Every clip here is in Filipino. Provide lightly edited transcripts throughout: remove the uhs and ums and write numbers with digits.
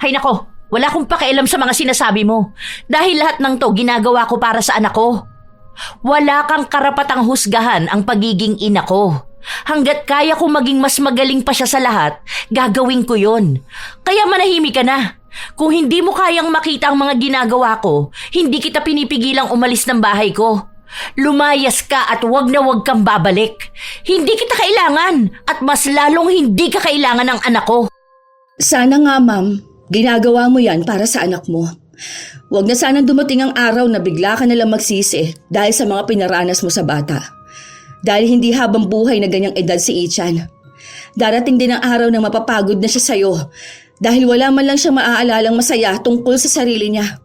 Hay nako, wala akong pakialam sa mga sinasabi mo. Dahil lahat ng to ginagawa ko para sa anak ko. Wala kang karapatang husgahan ang pagiging ina ko. Hanggat kaya ko maging mas magaling pa siya sa lahat, gagawin ko yon. Kaya manahimik ka na. Kung hindi mo kayang makita ang mga ginagawa ko, hindi kita pinipigilang umalis ng bahay ko. Lumayas ka at wag na wag kang babalik. Hindi kita kailangan at mas lalong hindi ka kailangan ng anak ko. Sana nga, ma'am, ginagawa mo yan para sa anak mo. Huwag na sanang dumating ang araw na bigla ka nalang magsisi dahil sa mga pinaranas mo sa bata. Dahil hindi habang buhay na ganyang edad si Ichan. Darating din ang araw na mapapagod na siya sa'yo dahil wala man lang siyang maaalalang masaya tungkol sa sarili niya.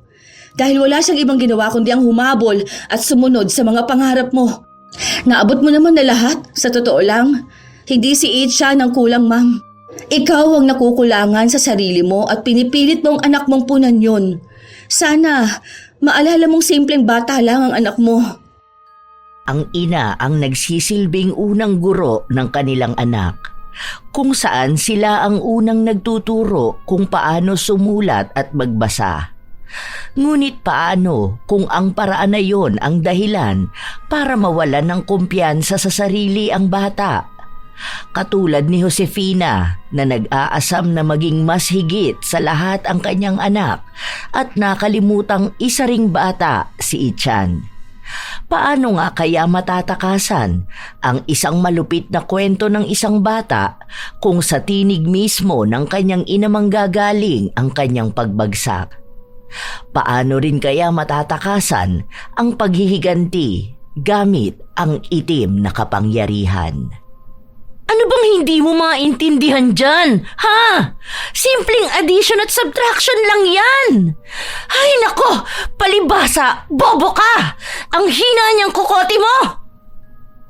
Dahil wala siyang ibang ginawa kundi ang humabol at sumunod sa mga pangarap mo. Naabot mo naman na lahat, sa totoo lang. Hindi si Ichan ang kulang, ma'am. Ikaw ang nakukulangan sa sarili mo at pinipilit mong anak mong punan yun. Sana, maalala mong simpleng bata lang ang anak mo. Ang ina ang nagsisilbing unang guro ng kanilang anak, kung saan sila ang unang nagtuturo kung paano sumulat at magbasa. Ngunit paano kung ang paraan na yon ang dahilan para mawalan ng kumpiyansa sa sarili ang bata? Katulad ni Josefina na nag-aasam na maging mas higit sa lahat ang kanyang anak at nakalimutang isa ring bata si Ichan. Paano nga kaya matatakasan ang isang malupit na kwento ng isang bata kung sa tinig mismo ng kanyang ina manggagaling ang kanyang pagbagsak? Paano rin kaya matatakasan ang paghihiganti gamit ang itim na kapangyarihan? Ano bang hindi mo maintindihan dyan? Ha? Simpleng addition at subtraction lang yan. Ay nako, palibhasa, bobo ka! Ang hina niyang kukote mo!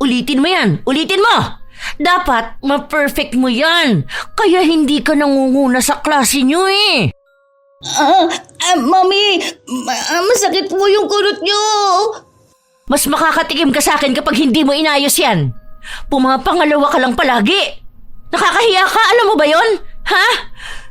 Ulitin mo yan, ulitin mo! Dapat ma-perfect mo yan, kaya hindi ka nangunguna sa klase niyo eh. Mami, masakit po yung kurot niyo. Mas makakatikim ka sa akin kapag hindi mo inayos yan. Pumapangalawa ka lang palagi. Nakakahiya ka, alam mo ba yon? Ha?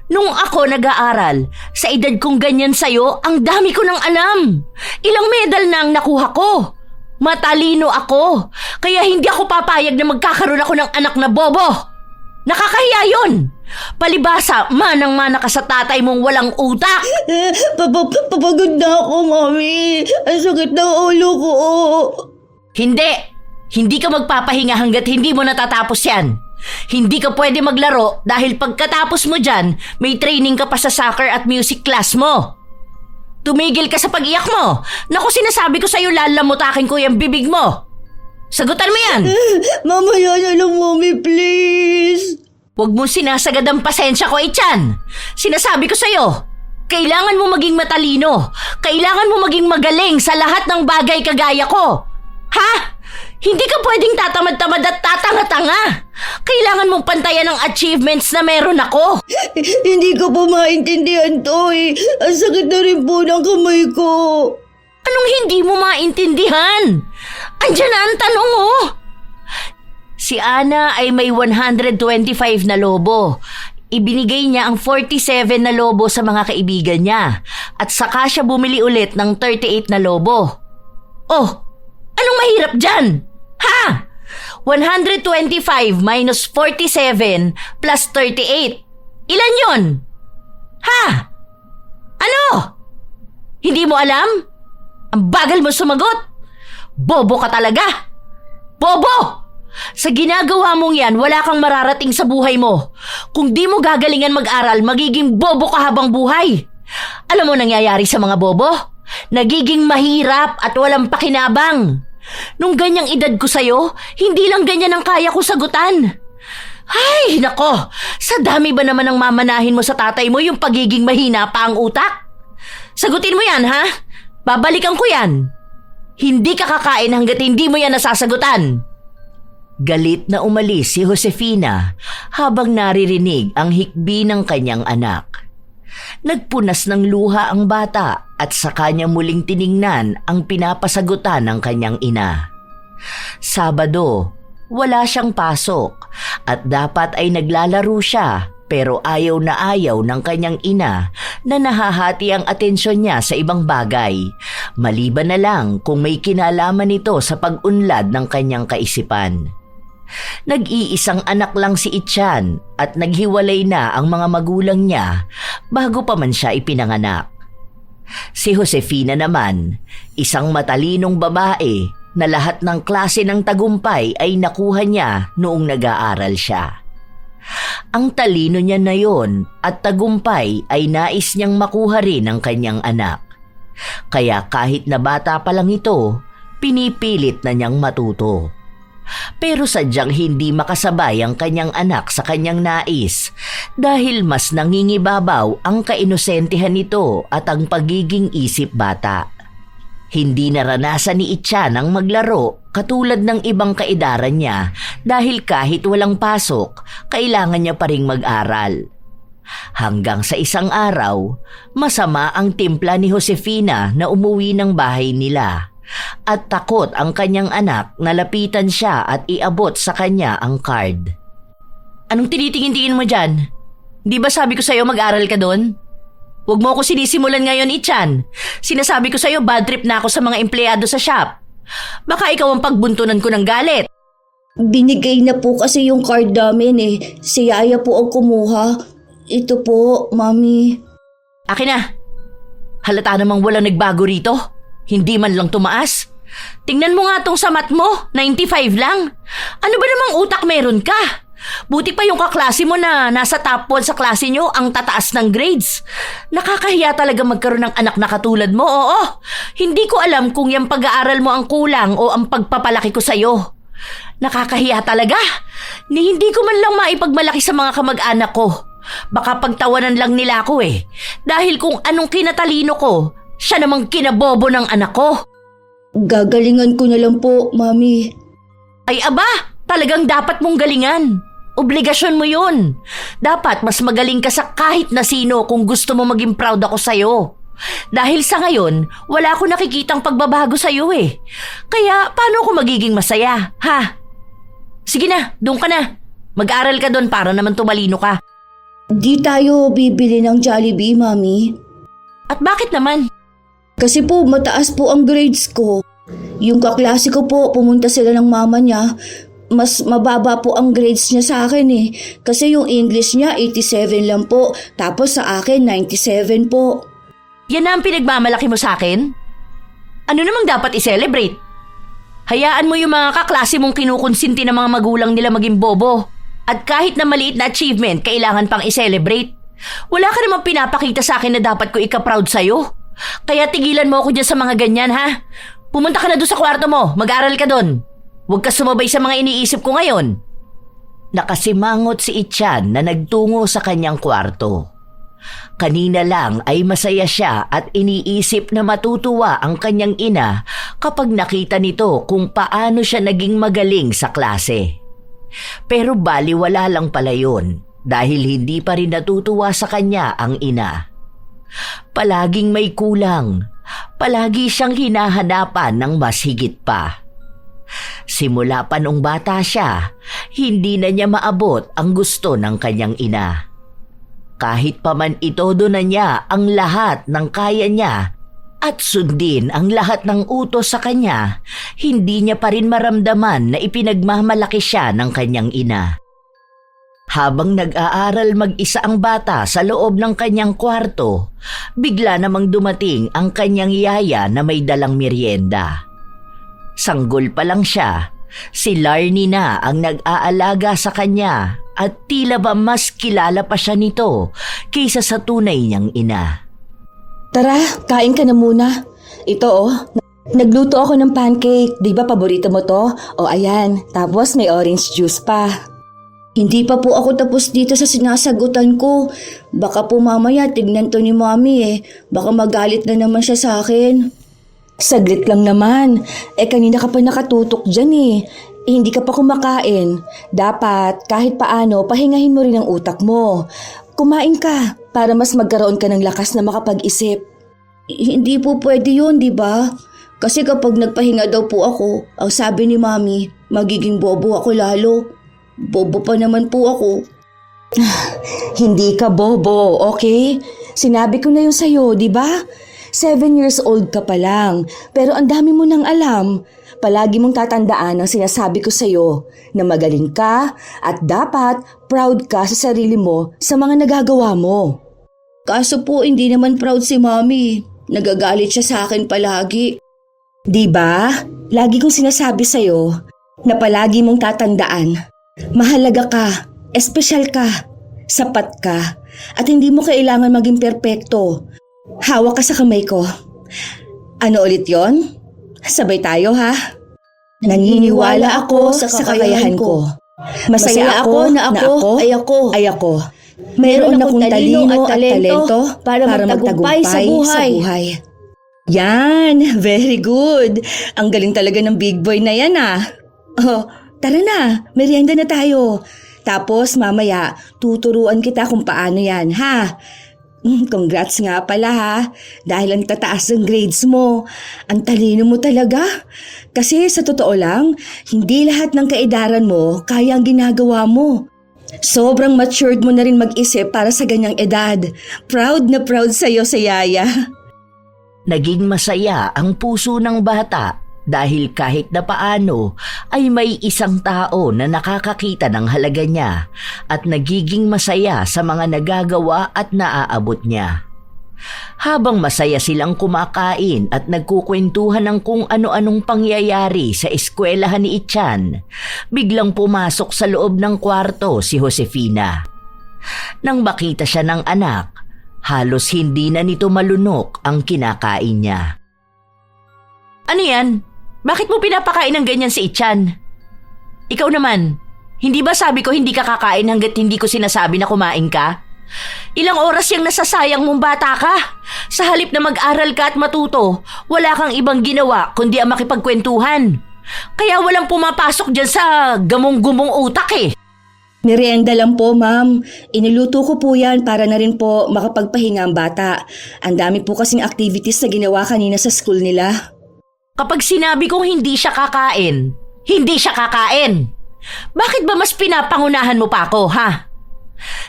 Nung ako nag-aaral, sa edad kong ganyan sa'yo, ang dami ko nang alam. Ilang medal na ang nakuha ko. Matalino ako, kaya hindi ako papayag na magkakaroon ako ng anak na bobo. Nakakahiya yun. Palibhasa, manang-mana ka sa tatay mong walang utak. Papagod na ako, Mami. Ang sakit ng ulo ko. Hindi ka magpapahinga hanggat hindi mo natatapos yan. Hindi ka pwede maglaro dahil pagkatapos mo dyan, may training ka pa sa soccer at music class mo. Tumigil ka sa pag-iyak mo. Naku, sinasabi ko sa'yo, lalamutakin ko yung bibig mo. Sagutan mo yan. Mamaya na lang, Mami, please. Huwag mo sinasagad ang pasensya ko, Ichan. Sinasabi ko sa'yo, kailangan mo maging matalino. Kailangan mo maging magaling sa lahat ng bagay kagaya ko. Ha? Hindi ka pwedeng tatamad-tamad at tatanga-tanga. Kailangan mong pantayan ang achievements na meron ako. Hindi ko po maintindihan to eh. Ang sakit na rin po ng kamay ko. Anong hindi mo maintindihan? Andiyan na ang tanong oh. Si Ana ay may 125 na lobo. Ibinigay niya ang 47 na lobo sa mga kaibigan niya. At saka siya bumili ulit ng 38 na lobo. Oh, anong mahirap dyan? Ha? 125 minus 47 plus 38. Ilan yon? Ha? Ano? Hindi mo alam? Ang bagal mo sumagot. Bobo ka talaga. Bobo! Sa ginagawa mong yan, wala kang mararating sa buhay mo. Kung di mo gagalingan mag-aral, magiging bobo ka habang buhay. Alam mo nangyayari sa mga bobo? Nagiging mahirap at walang pakinabang. Nung ganyang edad ko sa'yo, hindi lang ganyan ang kaya ko sagutan. Ay, nako, sa dami ba naman ang mamanahin mo sa tatay mo yung pagiging mahina pa ang utak? Sagutin mo yan, ha? Babalikan ko yan. Hindi ka kakain hanggat hindi mo yan nasasagutan. Galit na umalis si Josefina habang naririnig ang hikbi ng kanyang anak. Nagpunas ng luha ang bata at sa kanya muling tiningnan ang pinapasagutan ng kanyang ina. Sabado, wala siyang pasok at dapat ay naglalaro siya pero ayaw na ayaw ng kanyang ina na nahahati ang atensyon niya sa ibang bagay, maliban na lang kung may kinalaman ito sa pag-unlad ng kanyang kaisipan. Nag-iisang anak lang si Ichan at naghiwalay na ang mga magulang niya bago pa man siya ipinanganak. Si Josefina naman, isang matalinong babae na lahat ng klase ng tagumpay ay nakuha niya noong nag-aaral siya. Ang talino niya na yon at tagumpay ay nais niyang makuha rin ng kanyang anak. Kaya kahit na bata pa lang ito, pinipilit na niyang matuto. Pero sadyang hindi makasabay ang kanyang anak sa kanyang nais dahil mas nangingibabaw ang kainosentihan nito at ang pagiging isip bata. Hindi naranasan ni Ichan ang maglaro katulad ng ibang kaedaran niya dahil kahit walang pasok, kailangan niya pa ring mag-aral. Hanggang sa isang araw, masama ang timpla ni Josefina na umuwi ng bahay nila at takot ang kanyang anak na lapitan siya at iabot sa kanya ang card. Anong tinitingin-tingin mo dyan? Di ba sabi ko sa'yo mag-aral ka doon? Huwag mo ako sinisimulan ngayon, Ichan. Sinasabi ko sa'yo, bad trip na ako sa mga empleyado sa shop. Baka ikaw ang pagbuntunan ko ng galit. Binigay na po kasi yung card namin eh. Si Yaya po ang kumuha. Ito po, Mami. Akin na. Halata namang walang nagbago rito. Hindi man lang tumaas. Tingnan mo nga tong samat mo, 95 lang. Ano ba namang utak meron ka? Buti pa yung kaklase mo na nasa top 1 sa klase nyo ang tataas ng grades. Nakakahiya talaga magkaroon ng anak na katulad mo, oo. Hindi ko alam kung yung pag-aaral mo ang kulang o ang pagpapalaki ko sa'yo. Nakakahiya talaga. Ni hindi ko man lang maipagmalaki sa mga kamag-anak ko. Baka pagtawanan lang nila ako eh. Dahil kung anong kinatalino ko, siya namang kinabobo ng anak ko. Gagalingan ko na lang po, Mami. Ay aba, talagang dapat mong galingan. Obligasyon mo yun. Dapat mas magaling ka sa kahit na sino kung gusto mo maging proud ako sa'yo. Dahil sa ngayon, wala ako nakikitang pagbabago sa'yo eh. Kaya paano ako magiging masaya, ha? Sige na, doon ka na. Mag-aral ka doon para naman tumalino ka. Di tayo bibili ng Jollibee, Mami. At bakit naman? Kasi po mataas po ang grades ko. Yung kaklase ko po, pumunta sila ng mama niya. Mas mababa po ang grades niya sa akin eh. Kasi yung English niya 87 lang po. Tapos sa akin 97 po. Yan na ang pinagmamalaki mo sa akin? Ano namang dapat i-celebrate? Hayaan mo yung mga kaklase mong kinukonsinti ng mga magulang nila maging bobo. At kahit na maliit na achievement, kailangan pang i-celebrate. Wala ka namang pinapakita sa akin na dapat ko ika-proud sa'yo. Kaya tigilan mo ako dyan sa mga ganyan, ha? Pumunta ka na doon sa kwarto mo. Mag-aral ka doon. Huwag ka sumabay sa mga iniisip ko ngayon. Nakasimangot si Ichan na nagtungo sa kanyang kwarto. Kanina lang ay masaya siya at iniisip na matutuwa ang kanyang ina kapag nakita nito kung paano siya naging magaling sa klase. Pero baliwala lang pala yun dahil hindi pa rin natutuwa sa kanya ang ina. Palaging may kulang. Palagi siyang hinahanapan ng mas higit pa. Simula pa nung bata siya, hindi na niya maabot ang gusto ng kanyang ina. Kahit pa man itodo na niya ang lahat ng kaya niya at sundin ang lahat ng utos sa kanya, hindi niya pa rin maramdaman na ipinagmamalaki siya ng kanyang ina. Habang nag-aaral mag-isa ang bata sa loob ng kanyang kwarto, bigla namang dumating ang kanyang yaya na may dalang merienda. Sanggol pa lang siya, si Larnie na ang nag-aalaga sa kanya at tila ba mas kilala pa siya nito kaysa sa tunay niyang ina. Tara, kain ka na muna. Ito nagluto ako ng pancake. Di ba paborito mo to? O ayan, tapos may orange juice pa. Hindi pa po ako tapos dito sa sinasagutan ko. Baka po mamaya tignan to ni Mami eh. Baka magalit na naman siya sa akin. Saglit lang naman. Kanina ka pa nakatutok dyan eh. Hindi ka pa kumakain. Dapat kahit paano pahingahin mo rin ang utak mo. Kumain ka para mas magkaroon ka ng lakas na makapag-isip. Hindi po pwede yun, di ba? Kasi kapag nagpahinga daw po ako, ang sabi ni Mami, magiging bobo ako lalo. Bobo pa naman po ako. Hindi ka bobo, okay? Sinabi ko na yun sa'yo, di ba? 7 years old ka pa lang, pero ang dami mo nang alam. Palagi mong tatandaan ang sinasabi ko sa'yo na magaling ka at dapat proud ka sa sarili mo sa mga nagagawa mo. Kaso po, hindi naman proud si Mommy. Nagagalit siya sa akin palagi. Di ba? Lagi kong sinasabi sa'yo na palagi mong tatandaan. Mahalaga ka, espesyal ka, sapat ka, at hindi mo kailangan maging perpekto. Hawak ka sa kamay ko. Ano ulit yon? Sabay tayo ha? Naniniwala ako sa kakayahan ko. Masaya ako na ako ay ako. Mayroon akong talino at talento para magtagumpay sa buhay. Yan, very good. Ang galing talaga ng big boy na yan ah. Oh, tara na, merienda na tayo. Tapos mamaya, tuturuan kita kung paano yan, ha? Congrats nga pala ha, dahil ang tataas ng grades mo. Ang talino mo talaga. Kasi sa totoo lang, hindi lahat ng kaedaran mo kaya ang ginagawa mo. Sobrang matured mo na rin mag-isip para sa ganyang edad. Proud na proud sa'yo sa yaya. Naging masaya ang puso ng bata dahil kahit na paano ay may isang tao na nakakakita ng halaga niya at nagiging masaya sa mga nagagawa at naaabot niya. Habang masaya silang kumakain at nagkukwentuhan ng kung ano-anong pangyayari sa eskwelahan ni Ichan, biglang pumasok sa loob ng kwarto si Josefina. Nang makita siya ng anak, halos hindi na nito malunok ang kinakain niya. Ano yan? Bakit mo pinapakain ng ganyan si Ichan? Ikaw naman, hindi ba sabi ko hindi ka kakain hanggat hindi ko sinasabi na kumain ka? Ilang oras yung nasasayang mong bata ka? Sa halip na mag-aral ka at matuto, wala kang ibang ginawa kundi ang makipagkwentuhan. Kaya walang pumapasok dyan sa gamong-gumong utak eh. Merienda lang po, ma'am. Iniluto ko po yan para na rin po makapagpahinga ang bata. Ang dami po kasing activities na ginawa kanina sa school nila. Kapag sinabi kong hindi siya kakain, hindi siya kakain. Bakit ba mas pinapangunahan mo pa ako, ha?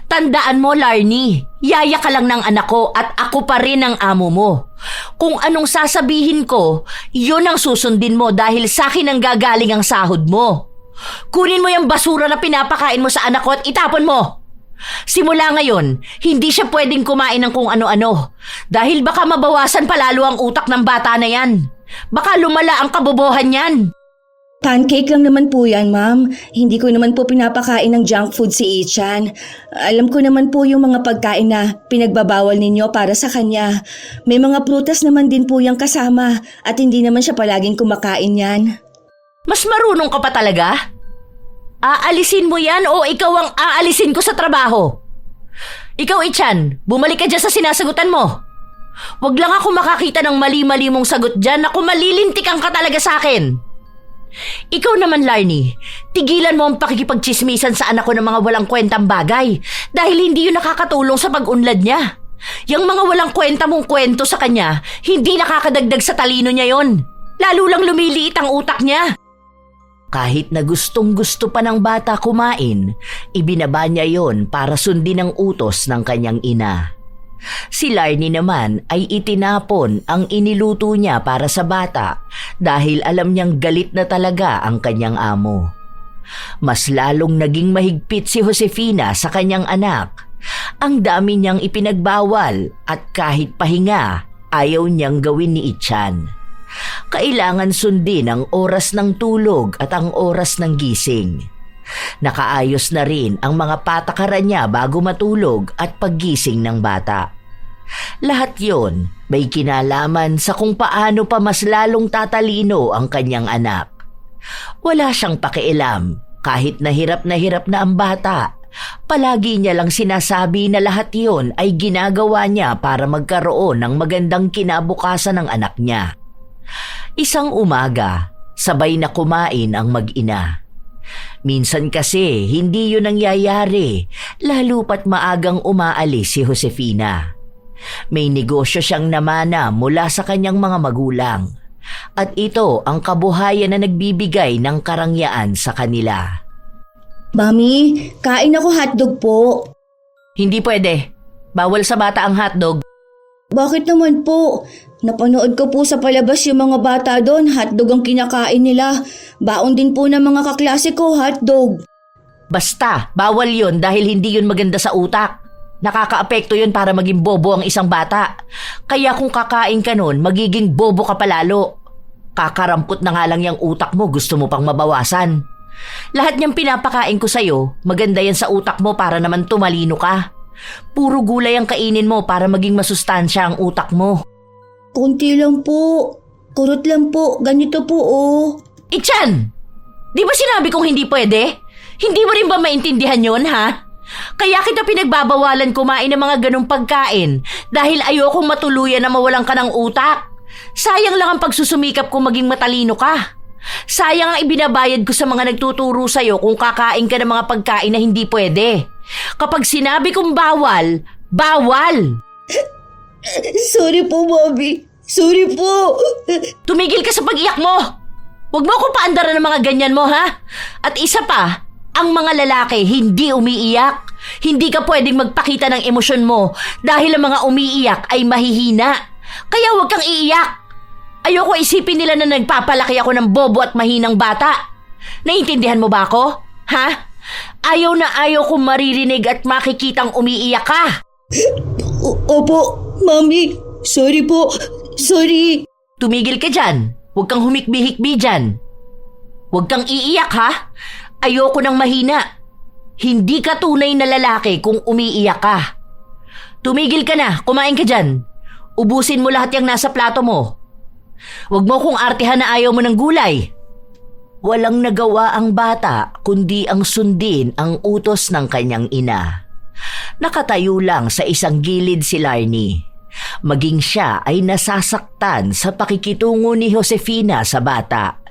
Tandaan mo, Larnie, yaya ka lang ng anak ko at ako pa rin ang amo mo. Kung anong sasabihin ko, yun ang susundin mo dahil sa akin ang gagaling ang sahod mo. Kunin mo yung basura na pinapakain mo sa anak ko at itapon mo. Simula ngayon, hindi siya pwedeng kumain ng kung ano-ano dahil baka mabawasan palalo ang utak ng bata na yan. Baka lumala ang kabobohan yan. Pancake lang naman po yan, ma'am. Hindi ko naman po pinapakain ng junk food si Ichan. Alam ko naman po yung mga pagkain na pinagbabawal ninyo para sa kanya. May mga prutas naman din po yung kasama at hindi naman siya palaging kumakain yan. Mas marunong ka pa talaga? Aalisin mo yan o ikaw ang aalisin ko sa trabaho? Ikaw, Ichan, bumalik ka dyan sa sinasagutan mo. Huwag lang ako makakita ng mali-mali mong sagot dyan na kung malilintikan ka talaga sa akin. Ikaw naman, Larnie, tigilan mo ang pakikipagchismisan sa anak ko ng mga walang kwentang bagay dahil hindi yun nakakatulong sa pag-unlad niya. Yang mga walang kwenta mong kwento sa kanya, hindi nakakadagdag sa talino niya yon. Lalo lang lumiliit ang utak niya. Kahit na gustong-gusto pa ng bata kumain, ibinaba niya yon para sundin ang utos ng kanyang ina. Si Larnie naman ay itinapon ang iniluto niya para sa bata dahil alam niyang galit na talaga ang kanyang amo. Mas lalong naging mahigpit si Josefina sa kanyang anak. Ang dami niyang ipinagbawal at kahit pahinga ayaw niyang gawin ni Ichan. Kailangan sundin ang oras ng tulog at ang oras ng gising. Nakaayos na rin ang mga patakaran niya bago matulog at paggising ng bata. Lahat yon may kinalaman sa kung paano pa mas lalong tatalino ang kanyang anak. Wala siyang pakialam kahit na hirap na ang bata. Palagi niya lang sinasabi na lahat yon ay ginagawa niya para magkaroon ng magandang kinabukasan ng anak niya. Isang umaga, sabay na kumain ang mag-ina. Minsan kasi hindi yun nangyayari, lalo pat maagang umaalis si Josefina. May negosyo siyang namana mula sa kanyang mga magulang. At ito ang kabuhayan na nagbibigay ng karangyaan sa kanila. Mami, kain ako hotdog po. Hindi pwede. Bawal sa bata ang hotdog. Bakit naman po? Napanood ko po sa palabas yung mga bata doon, hotdog ang kinakain nila. Baon din po ng mga kaklase ko, hotdog. Basta, bawal yun dahil hindi yun maganda sa utak. Nakakaapekto yun para maging bobo ang isang bata. Kaya kung kakain ka nun, magiging bobo ka palalo. Kakarampot na nga lang yung utak mo, gusto mo pang mabawasan. Lahat niyang pinapakain ko sa'yo, maganda yan sa utak mo para naman tumalino ka. Puro gulay ang kainin mo para maging masustansya ang utak mo. Kunti lang po. Kurot lang po. Ganito po, oh. Ichan! Di ba sinabi kong hindi pwede? Hindi mo rin ba maintindihan yon, ha? Kaya kita pinagbabawalan kumain ng mga ganong pagkain dahil ayokong matuluyan na mawalan ka ng utak. Sayang lang ang pagsusumikap kung maging matalino ka. Sayang ang ibinabayad ko sa mga nagtuturo sa'yo kung kakain ka ng mga pagkain na hindi pwede. Kapag sinabi kong bawal, bawal! Sorry po, Bobby. Sorry po. Tumigil ka sa pag-iyak mo! Huwag mo akong paandaran ng mga ganyan mo, ha? At isa pa, ang mga lalaki hindi umiiyak. Hindi ka pwedeng magpakita ng emosyon mo dahil ang mga umiiyak ay mahihina. Kaya huwag kang iiyak. Ayoko isipin nila na nagpapalaki ako ng bobo at mahinang bata. Naiintindihan mo ba ako? Ha? Ayaw na ayaw kong maririnig at makikitang umiiyak ka. Opo, Mami. Sorry po. Sorry. Tumigil ka dyan. Huwag kang humikbi-hikbi dyan. Huwag kang iiyak, ha? Ayoko nang mahina. Hindi ka tunay na lalaki kung umiiyak ka. Tumigil ka na. Kumain ka dyan. Ubusin mo lahat yung nasa plato mo. Huwag mo kong artihan na ayaw mo ng gulay. Walang nagawa ang bata kundi ang sundin ang utos ng kanyang ina. Nakatayo lang sa isang gilid si Larnie. Maging siya ay nasasaktan sa pakikitungo ni Josefina sa bata.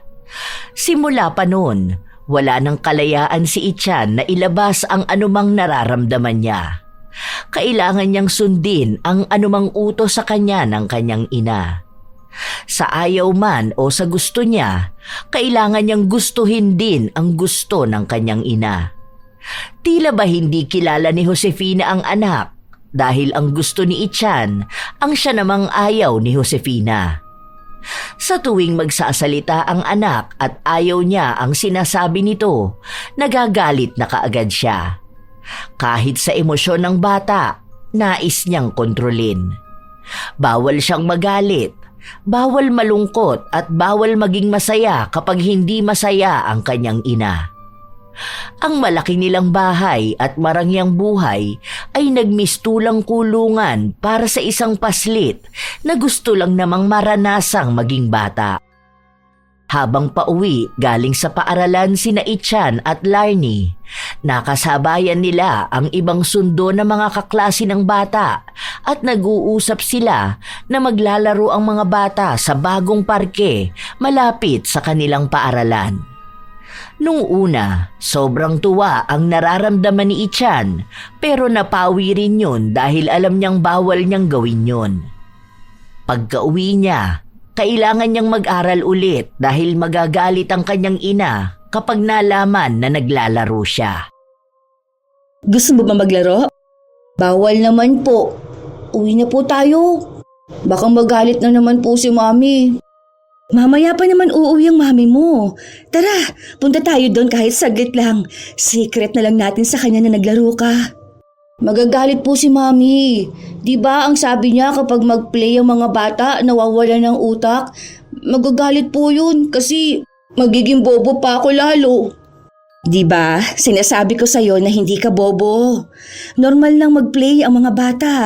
Simula pa noon, wala nang kalayaan si Ichan na ilabas ang anumang nararamdaman niya. Kailangan niyang sundin ang anumang utos sa kanya ng kanyang ina. Sa ayaw man o sa gusto niya, kailangan niyang gustuhin din ang gusto ng kanyang ina. Tila ba hindi kilala ni Josefina ang anak dahil ang gusto ni Ichan ang siya namang ayaw ni Josefina. Sa tuwing magsasalita ang anak at ayaw niya ang sinasabi nito, nagagalit na kaagad siya. Kahit sa emosyon ng bata, nais niyang kontrolin. Bawal siyang magalit. Bawal malungkot at bawal maging masaya kapag hindi masaya ang kanyang ina. Ang malaki nilang bahay at marangyang buhay ay nagmistulang kulungan para sa isang paslit na gusto lang namang maranasang maging bata. Habang pauwi galing sa paaralan sina Ichan at Larnie, nakasabayan nila ang ibang sundo ng mga kaklase ng bata at nag-uusap sila na maglalaro ang mga bata sa bagong parke malapit sa kanilang paaralan. Nung una, sobrang tuwa ang nararamdaman ni Ichan pero napawi rin yun dahil alam niyang bawal niyang gawin yun. Pagka-uwi niya, kailangan niyang mag-aral ulit dahil magagalit ang kanyang ina kapag nalaman na naglalaro siya. Gusto mo ba maglaro? Bawal naman po. Uwi na po tayo. Baka magalit na naman po si Mami. Mamaya pa naman uuwi ang Mami mo. Tara, punta tayo doon kahit saglit lang. Secret na lang natin sa kanya na naglaro ka. Magagalit po si Mami. Di ba ang sabi niya kapag mag-play ang mga bata nawawala ng utak? Magagalit po yun kasi magiging bobo pa ako lalo. Di ba? Sinasabi ko sa'yo na hindi ka bobo. Normal lang mag-play ang mga bata.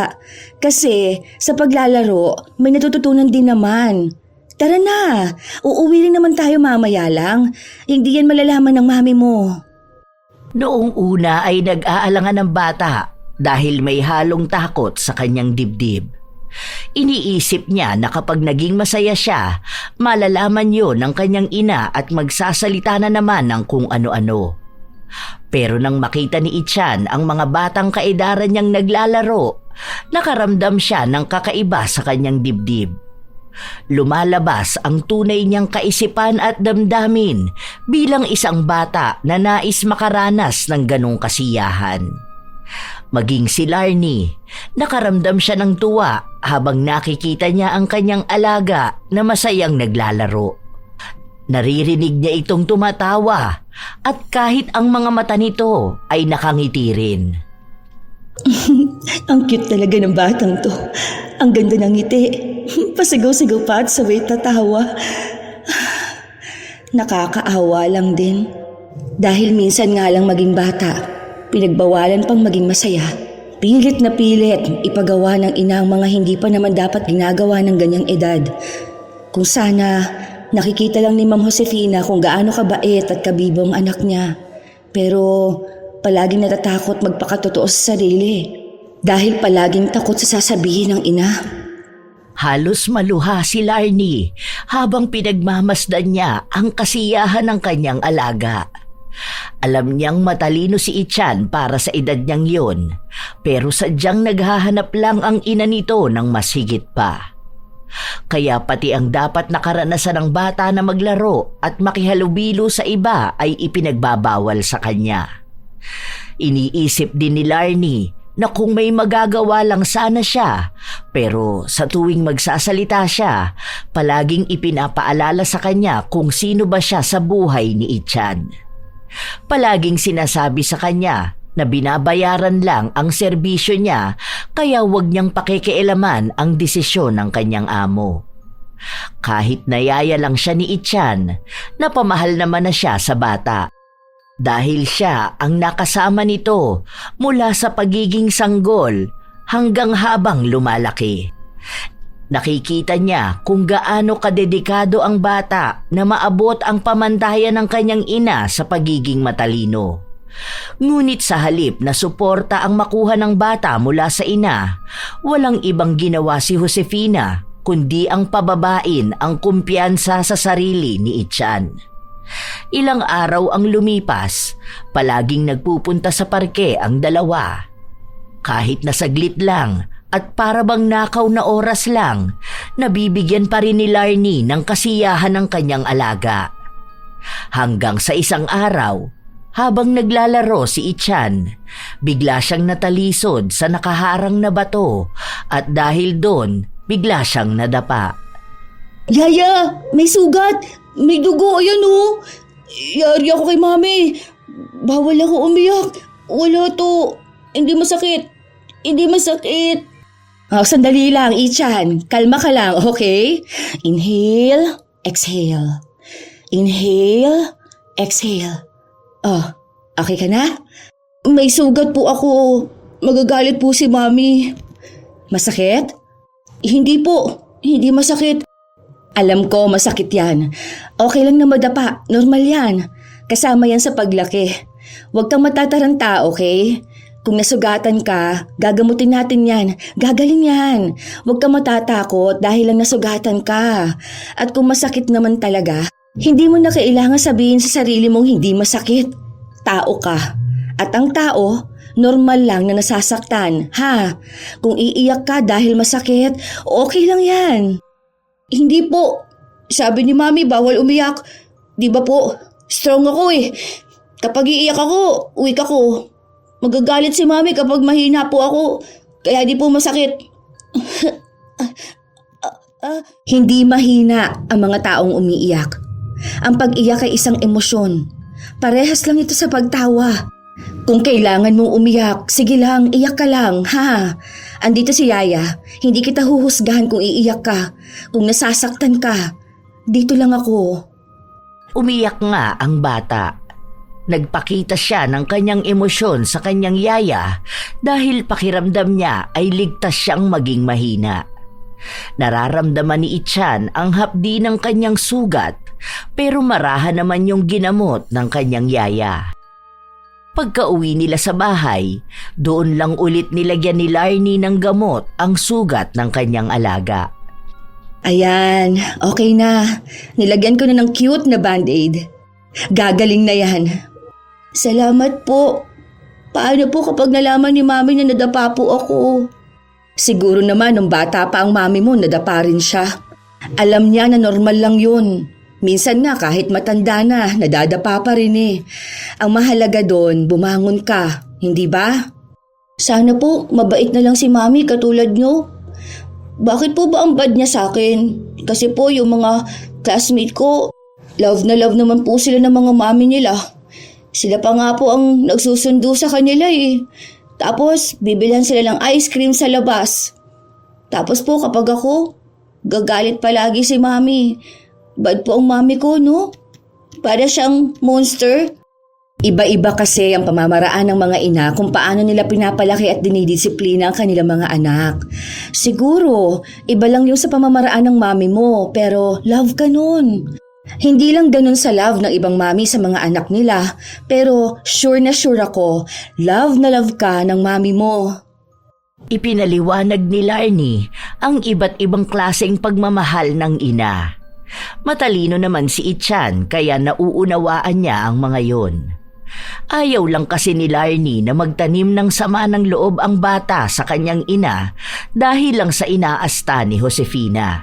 Kasi sa paglalaro, may natututunan din naman. Tara na, uuwi rin naman tayo mamaya lang. Hindi yan malalaman ng Mami mo. Noong una ay nag-aalangan ng bata dahil may halong takot sa kanyang dibdib. Iniisip niya na kapag naging masaya siya, malalaman yon ng kanyang ina at magsasalita na naman ng kung ano-ano. Pero nang makita ni Ichan ang mga batang kaedaran niyang naglalaro, nakaramdam siya ng kakaiba sa kanyang dibdib. Lumalabas ang tunay niyang kaisipan at damdamin bilang isang bata na nais makaranas ng ganong kasiyahan. Maging si Larnie, nakaramdam siya ng tuwa habang nakikita niya ang kanyang alaga na masayang naglalaro. Naririnig niya itong tumatawa at kahit ang mga mata nito ay nakangiti rin. Ang cute talaga ng batang to. Ang ganda ng ngiti. Pasigaw-sigaw pa at sabay tatawa. Nakakaawa lang din. Dahil minsan nga lang maging bata, pinagbawalan pang maging masaya. Pilit na pilit ipagawa ng ina ang mga hindi pa naman dapat ginagawa ng ganyang edad. Kung sana nakikita lang ni Ma'am Josefina kung gaano kabait at kabibo ang anak niya. Pero palaging natatakot magpakatotoo sa sarili dahil palaging takot sa sasabihin ng ina. Halos maluha si Larnie habang pinagmamasdan niya ang kasiyahan ng kanyang alaga. Alam niyang matalino si Ichan para sa edad niyang yun, pero sadyang naghahanap lang ang ina nito ng mas higit pa. Kaya pati ang dapat nakaranasan ng bata na maglaro at makihalubilo sa iba ay ipinagbabawal sa kanya. Iniisip din ni Larnie na kung may magagawa lang sana siya, pero sa tuwing magsasalita siya, palaging ipinapaalala sa kanya kung sino ba siya sa buhay ni Ichan. Palaging sinasabi sa kanya na binabayaran lang ang serbisyo niya kaya huwag niyang pakikialaman ang desisyon ng kanyang amo. Kahit nayaya lang siya ni Ichan, napamahal naman na siya sa bata. Dahil siya ang nakasama nito mula sa pagiging sanggol hanggang habang lumalaki. Nakikita niya kung gaano kadedikado ang bata na maabot ang pamantayan ng kanyang ina sa pagiging matalino. Ngunit sa halip na suporta ang makuha ng bata mula sa ina, walang ibang ginawa si Josefina kundi ang pababain ang kumpiyansa sa sarili ni Ichan. Ilang araw ang lumipas, palaging nagpupunta sa parke ang dalawa. Kahit na saglit lang at para bang nakaw na oras lang, nabibigyan pa rin ni Larnie ng kasiyahan ng kanyang alaga. Hanggang sa isang araw, habang naglalaro si Ichan, bigla siyang natalisod sa nakaharang na bato at dahil doon, bigla siyang nadapa. Yaya, may sugat! May dugo, ayan oh! Yari ako kay mami. Bawal ako umiyak. Wala to. Hindi masakit. Hindi masakit. Sandali lang, Ichan. Kalma ka lang, okay? Inhale, exhale. Inhale, exhale. Okay ka na? May sugat po ako. Magagalit po si mami. Masakit? Hindi po. Hindi masakit. Alam ko, masakit yan. Okay lang na madapa. Normal yan. Kasama yan sa paglaki. Huwag kang matataranta, okay? Kung nasugatan ka, gagamutin natin yan. Gagaling yan. Huwag kang matatakot dahil lang nasugatan ka. At kung masakit naman talaga, hindi mo na kailangan sabihin sa sarili mong hindi masakit. Tao ka. At ang tao, normal lang na nasasaktan, ha? Kung iiyak ka dahil masakit, okay lang yan. Hindi po. Sabi ni mami bawal umiyak. Di ba po? Strong ako eh. Kapag iiyak ako, weak ako. Magagalit si mami kapag mahina po ako. Kaya di po masakit. Hindi mahina ang mga taong umiiyak. Ang pag-iyak ay isang emosyon. Parehas lang ito sa pagtawa. Kung kailangan mong umiyak, sige lang, iyak ka lang, ha? Andito si Yaya, hindi kita huhusgahan kung iiyak ka. Kung nasasaktan ka, dito lang ako. Umiyak nga ang bata. Nagpakita siya ng kanyang emosyon sa kanyang yaya dahil pakiramdam niya ay ligtas siyang maging mahina. Nararamdaman ni Ichan ang hapdi ng kanyang sugat pero marahan naman yung ginamot ng kanyang yaya. Pagka-uwi nila sa bahay, doon lang ulit nilagyan ni Larnie ng gamot ang sugat ng kanyang alaga. Ayan, okay na. Nilagyan ko na ng cute na band-aid. Gagaling na yan. Salamat po. Paano po kapag nalaman ni mami na nadapa po ako? Siguro naman nung bata pa ang mami mo, nadapa rin siya. Alam niya na normal lang yun. Minsan nga kahit matanda na, nadadapa pa rin eh. Ang mahalaga doon, bumangon ka, hindi ba? Sana po mabait na lang si Mami katulad nyo. Bakit po ba ang bad niya sa akin? Kasi po yung mga classmate ko, love na love naman po sila ng mga mami nila. Sila pa nga po ang nagsusundo sa kanila eh. Tapos bibilhan sila ng ice cream sa labas. Tapos po kapag ako, gagalit palagi si Mami. Bad po ang mami ko, no? Para siyang monster. Iba-iba kasi ang pamamaraan ng mga ina kung paano nila pinapalaki at dinidisiplina ang kanilang mga anak. Siguro, iba lang yung sa pamamaraan ng mami mo, pero love ka nun. Hindi lang ganun sa love ng ibang mami sa mga anak nila, pero sure na sure ako, love na love ka ng mami mo. Ipinaliwanag ni Larnie ang iba't ibang klaseng pagmamahal ng ina. Matalino naman si Ichan kaya nauunawaan niya ang mga yon. Ayaw lang kasi ni Larnie na magtanim ng sama ng loob ang bata sa kanyang ina dahil lang sa inaasta ni Josefina.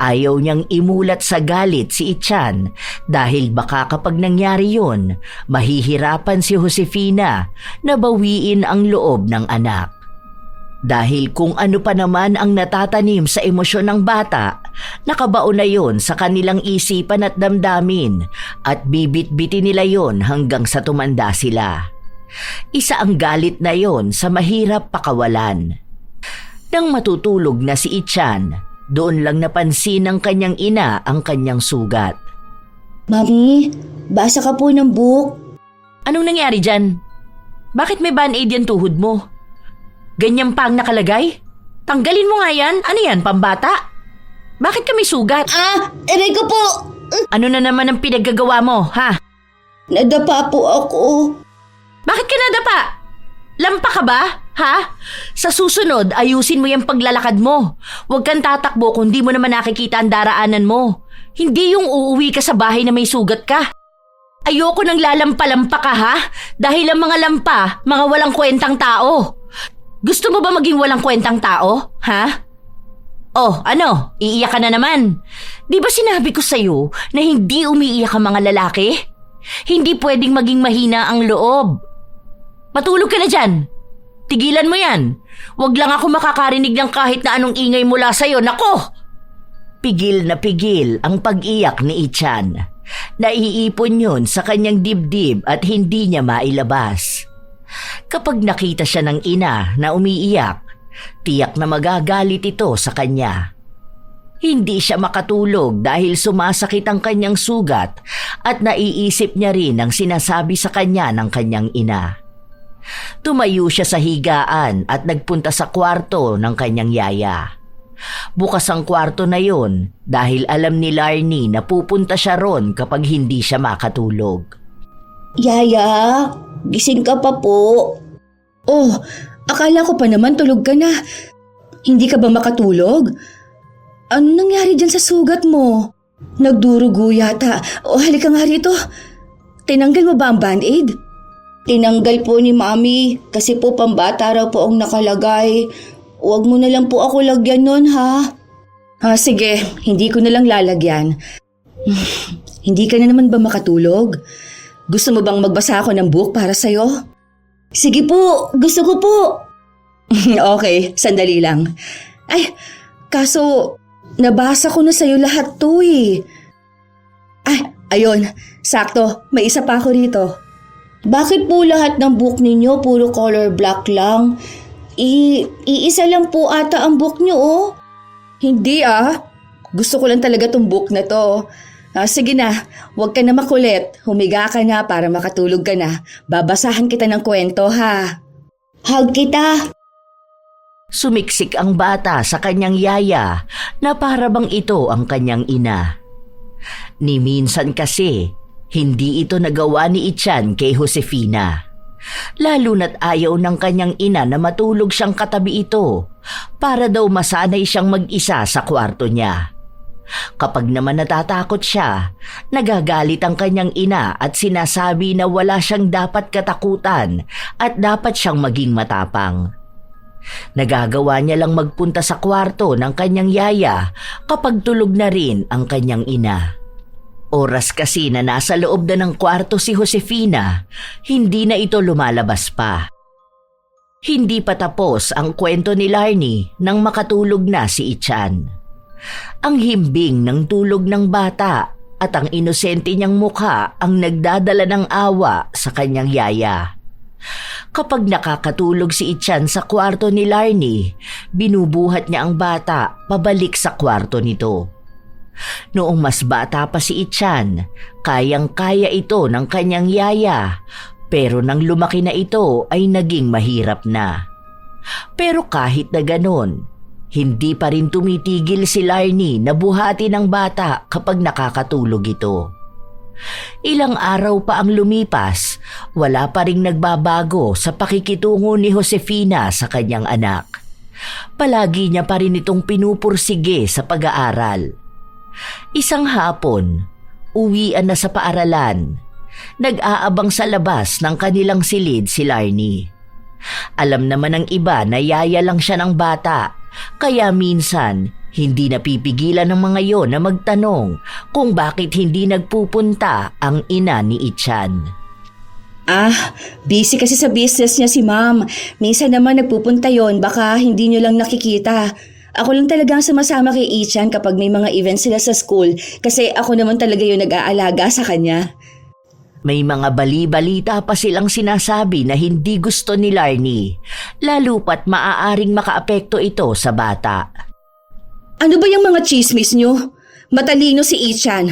Ayaw niyang imulat sa galit si Ichan dahil baka kapag nangyari yun, mahihirapan si Josefina na bawiin ang loob ng anak. Dahil kung ano pa naman ang natatanim sa emosyon ng bata, nakabaon na yon sa kanilang isipan at damdamin at bibit-bitin nila yon hanggang sa tumanda sila. Isa ang galit na yon sa mahirap pakawalan. Nang matutulog na si Ichan, doon lang napansin ng kanyang ina ang kanyang sugat. Mami, basa ka po ng book. Anong nangyari dyan? Bakit may band-aid yan tuhod mo? Ganyan pa ang nakalagay? Tanggalin mo nga yan. Ano yan, pambata? Bakit ka may sugat? Aray ko po! Ano na naman ang pinaggagawa mo, ha? Nadapa po ako. Bakit ka nadapa? Lampa ka ba, ha? Sa susunod, ayusin mo yung paglalakad mo. Huwag kang tatakbo kung di mo naman nakikita ang daraanan mo. Hindi yung uuwi ka sa bahay na may sugat ka. Ayoko nang lalampa-lampa ka, ha? Dahil ang mga lampa, mga walang kwentang tao. Gusto mo ba maging walang kwentang tao, ha? Oh, ano? Iiyak ka na naman. Di ba sinabi ko sa'yo na hindi umiiyak ang mga lalaki? Hindi pwedeng maging mahina ang loob. Matulog ka na dyan. Tigilan mo yan. Huwag lang ako makakarinig ng kahit na anong ingay mula sa'yo. Nako! Pigil na pigil ang pag-iyak ni Ichan. Naiipon yun sa kanyang dibdib at hindi niya mailabas. Kapag nakita siya ng ina na umiiyak, tiyak na magagalit ito sa kanya. Hindi siya makatulog dahil sumasakit ang kanyang sugat at naiisip niya rin ang sinasabi sa kanya ng kanyang ina. Tumayo siya sa higaan at nagpunta sa kwarto ng kanyang yaya. Bukas ang kwarto na yon dahil alam ni Larnie na pupunta siya ron kapag hindi siya makatulog. Yaya, gising ka pa po. Oh, akala ko pa naman tulog ka na. Hindi ka ba makatulog? Ano nangyari dyan sa sugat mo? Nagdurugo yata. O halika nga rito. Tinanggal mo ba ang band-aid? Tinanggal po ni Mami kasi po pambata raw po ang nakalagay. Huwag mo na lang po ako lagyan nun, ha? Sige, hindi ko na lang lalagyan. Hindi ka na naman ba makatulog? Gusto mo bang magbasa ako ng book para sa'yo? Sige po, gusto ko po. Okay, sandali lang. Ay, kaso nabasa ko na sa'yo lahat to eh. Ay, ayun, sakto, may isa pa ako rito. Bakit po lahat ng book ninyo puro color black lang? Iisa lang po ata ang book nyo, oh. Hindi gusto ko lang talaga tong book na to. Sige na, huwag ka na makulit. Humiga ka na para makatulog ka na. Babasahan kita ng kwento, ha? Hug kita. Sumiksik ang bata sa kanyang yaya na para bang ito ang kanyang ina. Ni minsan kasi, hindi ito nagawa ni Ichan kay Josefina. Lalo na't ayaw ng kanyang ina na matulog siyang katabi ito para daw masanay siyang mag-isa sa kwarto niya. Kapag naman natatakot siya, nagagalit ang kanyang ina at sinasabi na wala siyang dapat katakutan at dapat siyang maging matapang. Nagagawa niya lang magpunta sa kwarto ng kanyang yaya kapag tulog na rin ang kanyang ina. Oras kasi na nasa loob na ng kwarto si Josefina, hindi na ito lumalabas pa. Hindi pa tapos ang kwento ni Larnie nang makatulog na si Ichan. Ang himbing ng tulog ng bata at ang inosente niyang mukha ang nagdadala ng awa sa kanyang yaya. Kapag nakakatulog si Ichan sa kwarto ni Larnie, binubuhat niya ang bata pabalik sa kwarto nito. Noong mas bata pa si Ichan, kayang-kaya ito ng kanyang yaya, pero nang lumaki na ito ay naging mahirap na. Pero kahit na ganon, hindi pa rin tumitigil si Larnie na buhati ng bata kapag nakakatulog ito. Ilang araw pa ang lumipas, wala pa ring nagbabago sa pakikitungo ni Josefina sa kanyang anak. Palagi niya pa rin itong pinupursige sa pag-aaral. Isang hapon, uwian na sa paaralan. Nag-aabang sa labas ng kanilang silid si Larnie. Alam naman ng iba na yaya lang siya ng bata, kaya minsan hindi napipigilan ng mga yon na magtanong kung bakit hindi nagpupunta ang ina ni Ichan. Busy kasi sa business niya si ma'am. Minsan naman nagpupunta yon, baka hindi niyo lang nakikita. Ako lang talaga ang sumasama kay Ichan kapag may mga events sila sa school kasi ako naman talaga yung nag-aalaga sa kanya. May mga bali-balita pa silang sinasabi na hindi gusto ni Larnie, lalo pat maaaring makaapekto ito sa bata. Ano ba yung mga chismis niyo? Matalino si Ichan.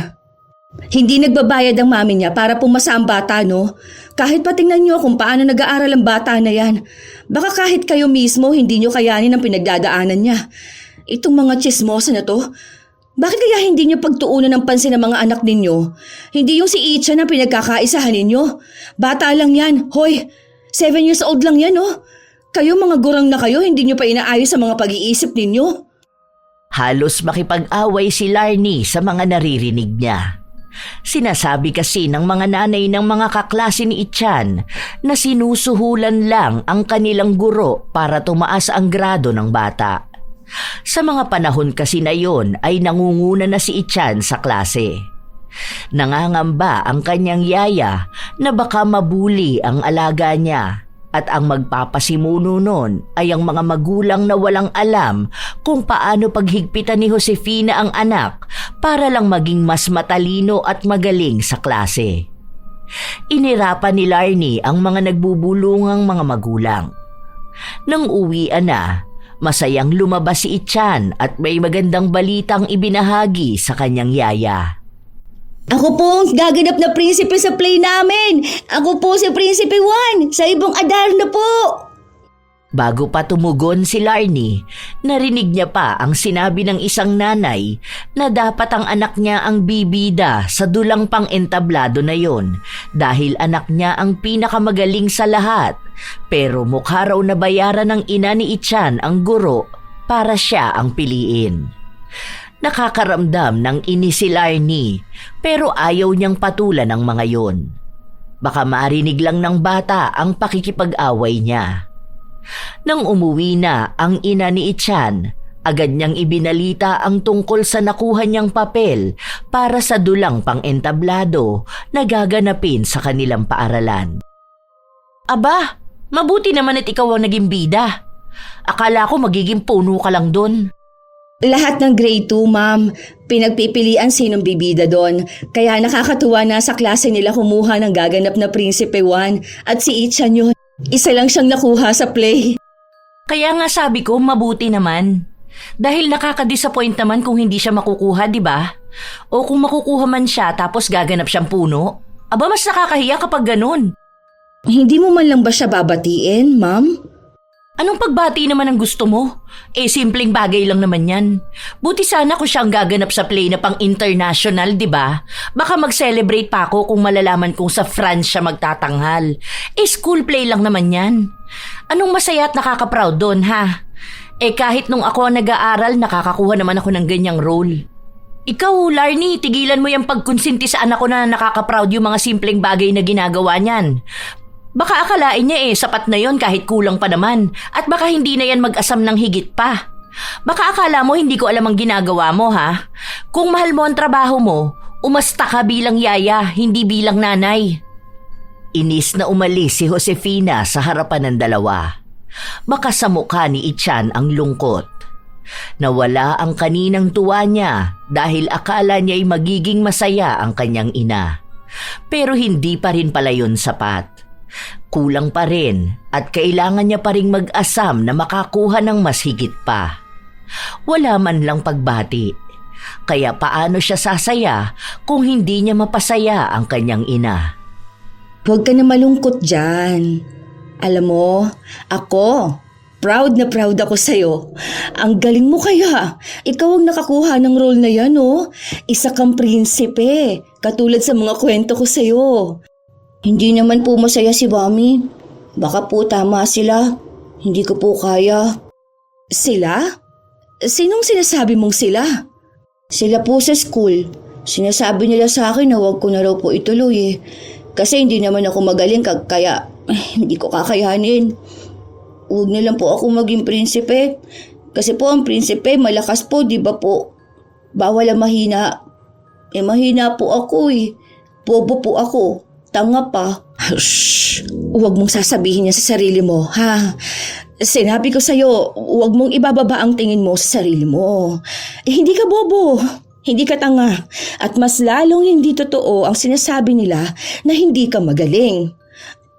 Hindi nagbabayad ang mami niya para pumasa ang bata, no? Kahit patingnan niyo kung paano nag-aaral ang bata na yan. Baka kahit kayo mismo hindi niyo kayanin ang pinagdadaanan niya. Itong mga chismosa na to, bakit kaya hindi niyo pagtuunan ng pansin ng mga anak ninyo? Hindi yung si Ichan ang pinagkakaisahan ninyo. Bata lang yan. Hoy, 7 years old lang yan, no? Kayo mga gurang na kayo, hindi niyo pa inaayos sa mga pag-iisip ninyo. Halos makipag-away si Larnie sa mga naririnig niya. Sinasabi kasi ng mga nanay ng mga kaklase ni Ichan na sinusuhulan lang ang kanilang guro para tumaas ang grado ng bata. Sa mga panahon kasi na yon ay nangunguna na si Ichan sa klase. Nangangamba ang kanyang yaya na baka mabuli ang alaga niya. At ang magpapasimuno nun ay ang mga magulang na walang alam kung paano paghigpitan ni Josefina ang anak para lang maging mas matalino at magaling sa klase. Inirapan ni Larnie ang mga nagbubulungang mga magulang. Nang uwian na, masayang lumabas si Ichan at may magandang balitang ibinahagi sa kanyang yaya. Ako po ang gaganap na prinsipe sa play namin. Ako po si Prinsipe Juan sa ibong Adarna po. Bago pa tumugon si Larnie, narinig niya pa ang sinabi ng isang nanay na dapat ang anak niya ang bibida sa dulang pang-entablado na yon dahil anak niya ang pinakamagaling sa lahat, pero mukha raw na bayaran ng ina ni Ichan ang guro para siya ang piliin. Nakakaramdam ng inis si Larnie pero ayaw niyang patulan ang mga yon. Baka marinig lang ng bata ang pakikipag-away niya. Nang umuwi na ang ina ni Ichan, agad niyang ibinalita ang tungkol sa nakuha niyang papel para sa dulang pang-entablado na gaganapin sa kanilang paaralan. Aba, mabuti naman at ikaw ang naging bida. Akala ko magiging puno ka lang doon. Lahat ng grade 2, ma'am. Pinagpipilian sinong bibida doon. Kaya nakakatuwa na sa klase nila kumuha ng gaganap na Prinsipe Juan at si Ichan yun. Isa lang siyang nakuha sa play. Kaya nga sabi ko mabuti naman. Dahil nakaka-disappoint naman kung hindi siya makukuha, di ba? O kung makukuha man siya tapos gaganap siyang puno. Aba, mas nakakahiya kapag ganun. Hindi mo man lang ba siya babatiin, ma'am? Anong pagbati naman ang gusto mo? Simpleng bagay lang naman yan. Buti sana kung siyang gaganap sa play na pang-international, di ba? Baka mag-celebrate pa ako kung malalaman kong sa France siya magtatanghal. School play lang naman yan. Anong masaya at nakaka-proud doon, ha? Kahit nung ako nag-aaral, nakakakuha naman ako ng ganyang role. Ikaw, Larnie, tigilan mo yung pagkonsinti sa anak ko na nakaka-proud yung mga simpleng bagay na ginagawa niyan. Baka akalain niya sapat na yon kahit kulang pa naman at baka hindi na yan mag-asam ng higit pa. Baka akala mo hindi ko alam ang ginagawa mo, ha? Kung mahal mo ang trabaho mo, umasta ka bilang yaya, hindi bilang nanay. Inis na umalis si Josefina sa harapan ng dalawa. Baka sa mukha ni Ichan ang lungkot. Nawala ang kaninang tuwa niya dahil akala niya'y magiging masaya ang kanyang ina. Pero hindi pa rin pala yun sapat. Kulang pa rin at kailangan niya pa ring mag-asam na makakuha ng mas higit pa. Wala man lang pagbati. Kaya paano siya sasaya kung hindi niya mapasaya ang kanyang ina? Huwag ka na malungkot dyan. Alam mo, ako, proud na proud ako sa'yo. Ang galing mo kaya. Ikaw ang nakakuha ng role na yan, oh. Isa kang prinsipe, katulad sa mga kwento ko sa'yo. Hindi naman po masaya si Mami. Baka po tama sila. Hindi ko po kaya. Sila? Sinong sinasabi mong sila? Sila po sa school. Sinasabi nila sa akin na huwag ko na raw po ituloy eh. Kasi hindi naman ako magaling kaya hindi ko kakayanin. Huwag na lang po ako maging prinsipe. Kasi po ang prinsipe malakas po, di ba po? Bawal ang mahina. Mahina po ako eh. Bobo po ako. Tanga pa. Shhh! Huwag mong sasabihin niya sa sarili mo, ha? Sinabi ko sa'yo, huwag mong ibababa ang tingin mo sa sarili mo. Hindi ka bobo. Hindi ka tanga. At mas lalong hindi totoo ang sinasabi nila na hindi ka magaling.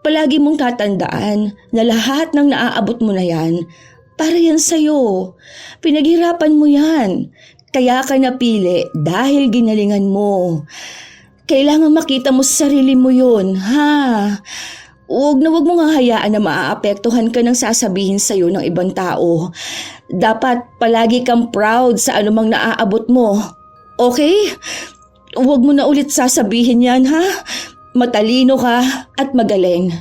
Palagi mong tatandaan na lahat ng naaabot mo na yan, para yan sa'yo. Pinaghirapan mo yan. Kaya ka napili dahil ginalingan mo. Kailangan makita mo sa sarili mo yun, ha? Huwag mo nga hayaan na maaapektuhan ka ng sasabihin sa'yo ng ibang tao. Dapat palagi kang proud sa anumang naaabot mo. Okay? Huwag mo na ulit sasabihin yan, ha? Matalino ka at magaling.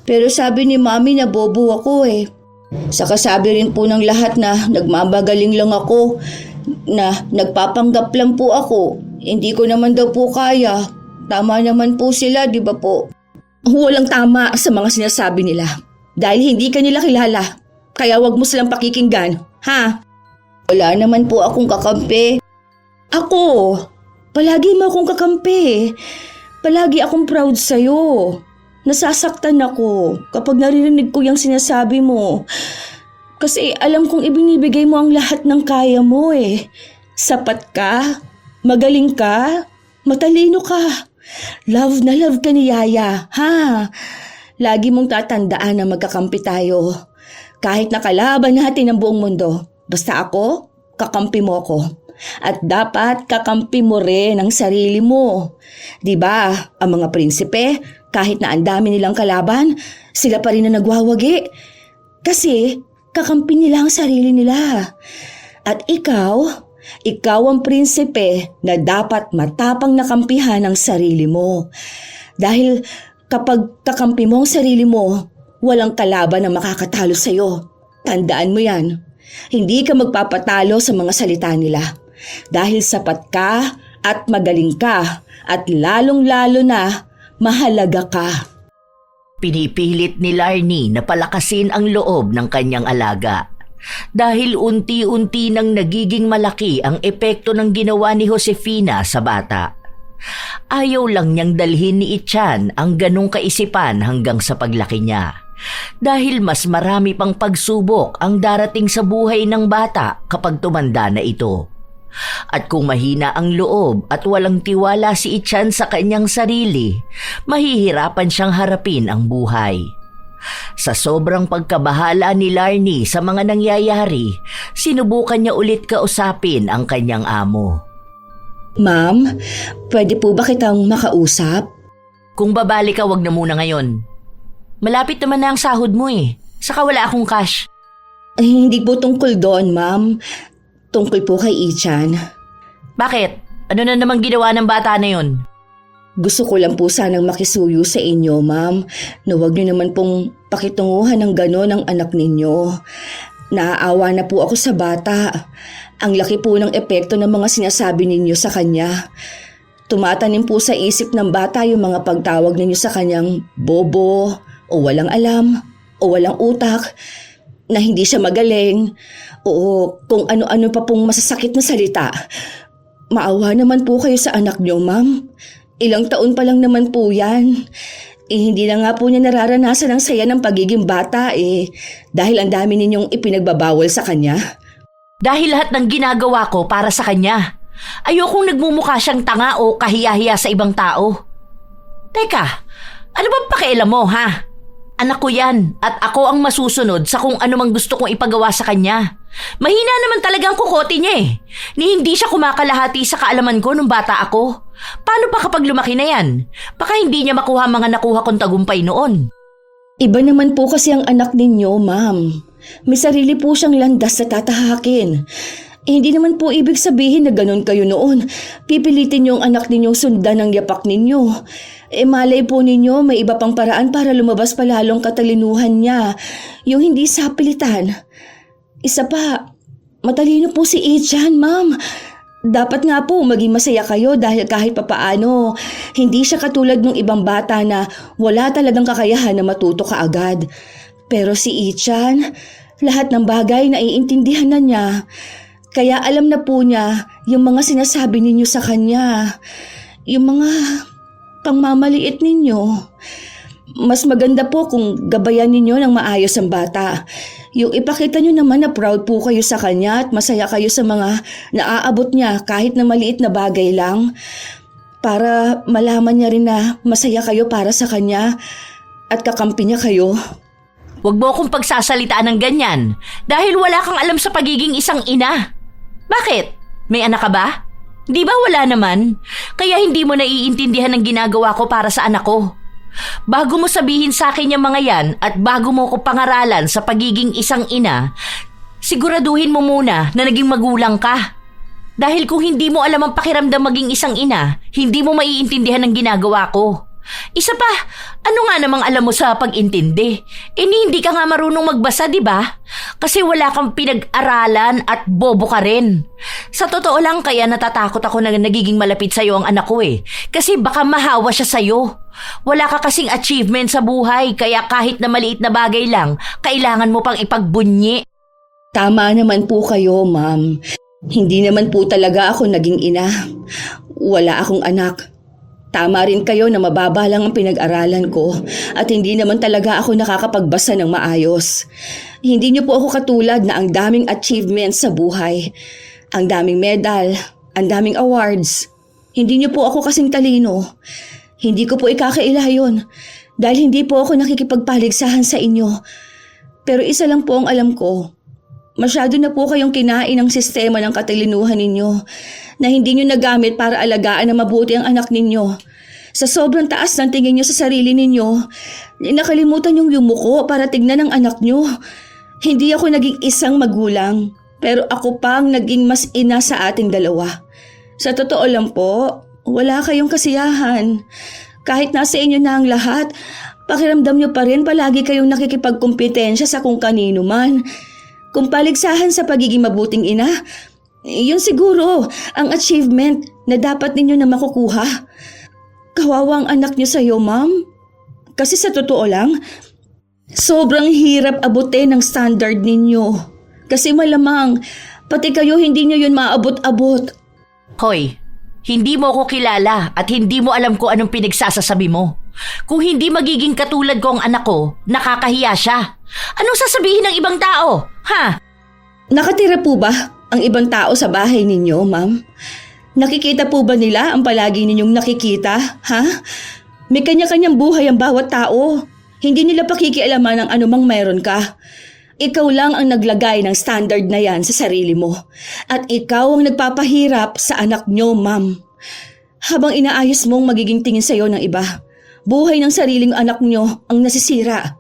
Pero sabi ni Mami na bobo ako eh. Saka sabi rin po ng lahat na nagmamagaling lang ako, na nagpapanggap lang po ako. Hindi ko naman daw po kaya. Tama naman po sila, di ba po? Walang tama sa mga sinasabi nila. Dahil hindi ka nila kilala. Kaya wag mo silang pakikinggan, ha? Wala naman po akong kakampi. Ako, palagi mo akong kakampi. Palagi akong proud sa'yo. Nasasaktan ako kapag naririnig ko yung sinasabi mo. Kasi alam kong ibinibigay mo ang lahat ng kaya mo eh. Sapat ka, magaling ka, matalino ka. Love na love ka ni Yaya, ha? Lagi mong tatandaan na magkakampi tayo. Kahit nakalaban natin ang buong mundo, basta ako, kakampi mo ako. At dapat kakampi mo rin ang sarili mo. Diba, ang mga prinsipe, kahit na ang dami nilang kalaban, sila pa rin na nagwawagi. Kasi kakampi nila ang sarili nila. At ikaw ang prinsipe na dapat matapang na kampihan ang sarili mo. Dahil kapag kakampi mo ang sarili mo, walang kalaban na makakatalo sa'yo. Tandaan mo yan. Hindi ka magpapatalo sa mga salita nila. Dahil sapat ka at magaling ka at lalong-lalo na mahalaga ka. Pinipilit ni Larnie na palakasin ang loob ng kanyang alaga. Dahil unti-unti nang nagiging malaki ang epekto ng ginawa ni Josefina sa bata. Ayaw lang niyang dalhin ni Ichan ang ganong kaisipan hanggang sa paglaki niya. Dahil mas marami pang pagsubok ang darating sa buhay ng bata kapag tumanda na ito. At kung mahina ang loob at walang tiwala si Ichan sa kanyang sarili, mahihirapan siyang harapin ang buhay. Sa sobrang pagkabahala ni Larnie sa mga nangyayari, sinubukan niya ulit kausapin ang kanyang amo. Ma'am, pwede po ba kitang makausap? Kung babali ka, wag na muna ngayon. Malapit naman na ang sahod mo eh. Saka wala akong cash. Ay, hindi po tungkol doon, ma'am. Tungkol po kay Ichan. Bakit? Ano na namang ginawa ng bata na yun? Gusto ko lang po sanang makisuyo sa inyo, ma'am, na huwag niyo naman pong pakitunguhan ng gano'n ang anak ninyo. Naaawa na po ako sa bata. Ang laki po ng epekto ng mga sinasabi ninyo sa kanya. Tumatanim po sa isip ng bata yung mga pagtawag ninyo sa kanyang bobo, o walang alam, o walang utak, na hindi siya magaling, o kung ano-ano pa pong masasakit na salita. Maawa naman po kayo sa anak niyo, ma'am. Ilang taon pa lang naman po yan. Hindi na nga po niya nararanasan ang saya ng pagiging bata dahil ang dami ninyong ipinagbabawal sa kanya. Dahil lahat ng ginagawa ko para sa kanya. Ayokong nagmumukha siyang tanga o kahiya-hiya sa ibang tao. Teka, ano bang pakialam mo, ha? Anak ko yan at ako ang masusunod sa kung ano mang gusto kong ipagawa sa kanya. Mahina naman talagang kukote niya Ni hindi siya kumakalahati sa kaalaman ko nung bata ako. Paano pa kapag lumaki na yan? Baka hindi niya makuha mga nakuha kong tagumpay noon. Iba naman po kasi ang anak ninyo, ma'am. May sarili po siyang landas na tatahakin. Hindi naman po ibig sabihin na ganun kayo noon. Pipilitin niyo ang anak ninyong sundan ang yapak ninyo. Malay po ninyo may iba pang paraan para lumabas pa lalong katalinuhan niya. Yung hindi sapilitan. Isa pa, matalino po si Ichan, ma'am. Dapat nga po maging masaya kayo dahil kahit papaano, hindi siya katulad ng ibang bata na wala talagang kakayahan na matuto kaagad. Pero si Ichan, lahat ng bagay na iintindihan na niya. Kaya alam na po niya yung mga sinasabi ninyo sa kanya. Yung mga pangmamaliit ninyo. Mas maganda po kung gabayan ninyo ng maayos ang bata. Yung ipakita nyo naman na proud po kayo sa kanya at masaya kayo sa mga naaabot niya kahit na maliit na bagay lang. Para malaman niya rin na masaya kayo para sa kanya at kakampi niya kayo. Huwag mo akong pagsasalitaan ng ganyan dahil wala kang alam sa pagiging isang ina. Bakit? May anak ka ba? Di ba wala naman? Kaya hindi mo naiintindihan ang ginagawa ko para sa anak ko. Bago mo sabihin sa akin yung mga yan at bago mo ko pangaralan sa pagiging isang ina, siguraduhin mo muna na naging magulang ka. Dahil kung hindi mo alam ang pakiramdam maging isang ina, hindi mo maiintindihan ang ginagawa ko. Isa pa, ano nga namang alam mo sa pag-intindi? Hindi ka nga marunong magbasa, di ba? Kasi wala kang pinag-aralan at bobo ka rin. Sa totoo lang kaya natatakot ako na nagiging malapit sa'yo ang anak ko Kasi baka mahawa siya sa'yo. Wala ka kasing achievement sa buhay kaya kahit na maliit na bagay lang, kailangan mo pang ipagbunyi. Tama naman po kayo, ma'am. Hindi naman po talaga ako naging ina. Wala akong anak. Tama rin kayo na mababa lang ang pinag-aralan ko at hindi naman talaga ako nakakapagbasa ng maayos. Hindi niyo po ako katulad na ang daming achievements sa buhay. Ang daming medal, ang daming awards. Hindi niyo po ako kasing talino. Hindi ko po ikakaila yun dahil hindi po ako nakikipagpaligsahan sa inyo. Pero isa lang po ang alam ko. Masyado na po kayong kinain ng sistema ng katalinuhan ninyo na hindi nyo nagamit para alagaan na mabuti ang anak ninyo. Sa sobrang taas ng tingin nyo sa sarili ninyo, nakalimutan yung yumuko para tignan ang anak nyo. Hindi ako naging isang magulang, pero ako pang naging mas ina sa ating dalawa. Sa totoo lang po, wala kayong kasiyahan. Kahit nasa inyo na ang lahat, pakiramdam nyo pa rin palagi kayong nakikipagkumpetensya sa kung kanino man. Kung paligsahan sa pagiging mabuting ina, yun siguro ang achievement na dapat ninyo na makukuha. Kawawa ang anak niyo sa'yo, ma'am. Kasi sa totoo lang, sobrang hirap abutin ang standard ninyo. Kasi malamang, pati kayo hindi niyo yun maabot-abot. Hoy, hindi mo ako kilala at hindi mo alam kung anong pinagsasasabi mo. Kung hindi magiging katulad ko ang anak ko, nakakahiya siya. Anong sasabihin ng ibang tao? Ha? Nakatira po ba ang ibang tao sa bahay ninyo, ma'am? Nakikita po ba nila ang palagi ninyong nakikita, ha? May kanya-kanyang buhay ang bawat tao. Hindi nila pakikialaman ang anumang mayroon ka. Ikaw lang ang naglagay ng standard na yan sa sarili mo. At ikaw ang nagpapahirap sa anak nyo, ma'am. Habang inaayos mong magiging tingin sa'yo ng iba, buhay ng sariling anak nyo ang nasisira.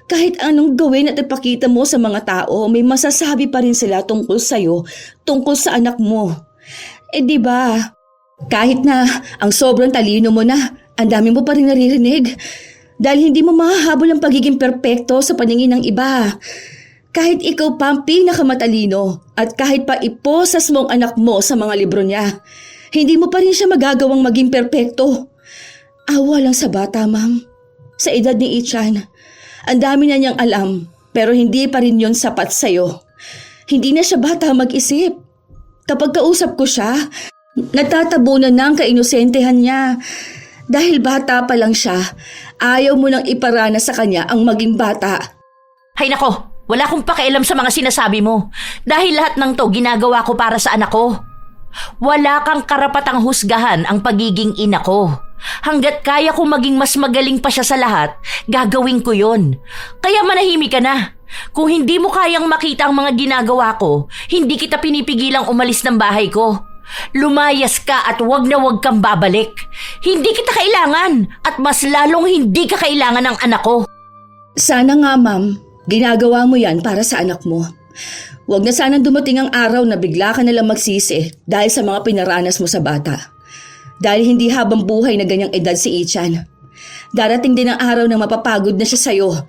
Kahit anong gawin at ipakita mo sa mga tao, may masasabi pa rin sila tungkol sa'yo, tungkol sa anak mo. Di ba? Kahit na ang sobrang talino mo na, ang dami mo pa rin naririnig. Dahil hindi mo mahahabol ang pagiging perpekto sa paningin ng iba. Kahit ikaw pa ang pinakamatalino at kahit pa iposas mo ang anak mo sa mga libro niya, hindi mo pa rin siya magagawang maging perpekto. Awa lang sa bata, ma'am. Sa edad ni Ichan, ang dami na niyang alam pero hindi pa rin yon sapat sa'yo. Hindi na siya bata mag-isip. Kapag kausap ko siya, natatabunan na ang kainosentehan niya. Dahil bata pa lang siya, ayaw mo nang iparana sa kanya ang maging bata. Hay nako, wala akong pakialam sa mga sinasabi mo. Dahil lahat ng to ginagawa ko para sa anak ko. Wala kang karapatang husgahan ang pagiging ina ko. Hanggat kaya kong maging mas magaling pa siya sa lahat, gagawin ko yon. Kaya manahimik ka na. Kung hindi mo kayang makita ang mga ginagawa ko, hindi kita pinipigilang umalis ng bahay ko. Lumayas ka at wag na wag kang babalik. Hindi kita kailangan at mas lalong hindi ka kailangan ng anak ko. Sana nga, ma'am, ginagawa mo yan para sa anak mo. Huwag na sanang dumating ang araw na bigla ka nalang magsisi dahil sa mga pinaranas mo sa bata. Dahil hindi habang buhay na ganyang edad si Ichan. Darating din ang araw na mapapagod na siya sa'yo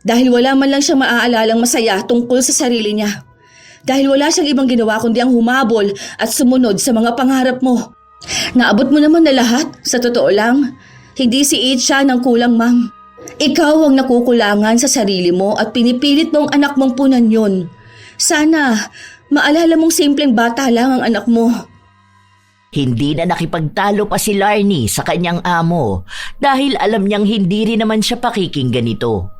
dahil wala man lang siyang maaalalang masaya tungkol sa sarili niya. Dahil wala siyang ibang ginawa kundi ang humabol at sumunod sa mga pangarap mo. Naabot mo naman na lahat, sa totoo lang. Hindi si Ichan ang kulang, ma'am. Ikaw ang nakukulangan sa sarili mo at pinipilit mong anak mong punan yun. Sana, maalala mong simpleng bata lang ang anak mo. Hindi na nakipagtalo pa si Larnie sa kanyang amo dahil alam niyang hindi rin naman siya pakikinggan nito.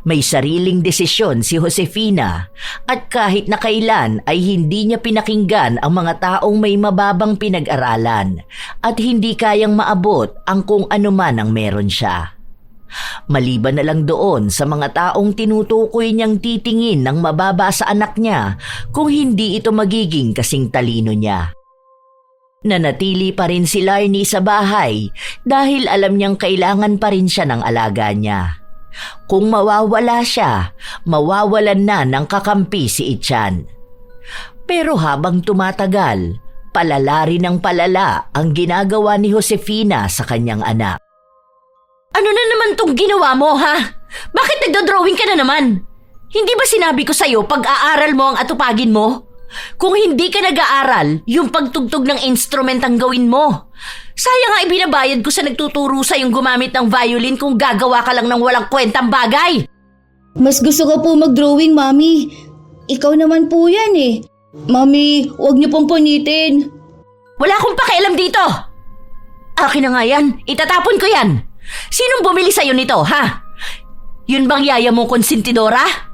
May sariling desisyon si Josefina at kahit na kailan ay hindi niya pinakinggan ang mga taong may mababang pinag-aralan at hindi kayang maabot ang kung ano man ang meron siya. Maliban na lang doon sa mga taong tinutukoy niyang titingin ng mababa sa anak niya kung hindi ito magiging kasing talino niya. Nanatili pa rin si Larnie sa bahay dahil alam niyang kailangan pa rin siya ng alaga niya. Kung mawawala siya, mawawalan na ng kakampi si Ichan. Pero habang tumatagal, palala rin ng palala ang ginagawa ni Josefina sa kanyang anak. Ano na naman tong ginawa mo, ha? Bakit nagdodrawing ka na naman? Hindi ba sinabi ko sa'yo pag-aaral mo ang atupagin mo? Kung hindi ka nag-aaral, yung pagtugtog ng instrument ang gawin mo. Sayang nga ibinabayad ko sa nagtuturo sa yung gumamit ng violin kung gagawa ka lang ng walang kwentang bagay. Mas gusto ko po mag-drawing, Mami. Ikaw naman po yan eh. Mami, huwag niyo pong punitin. Wala akong pakialam dito. Akin na nga yan, itatapon ko yan. Sinong bumili sa'yo nito, ha? Yun bang yaya mong konsentidora?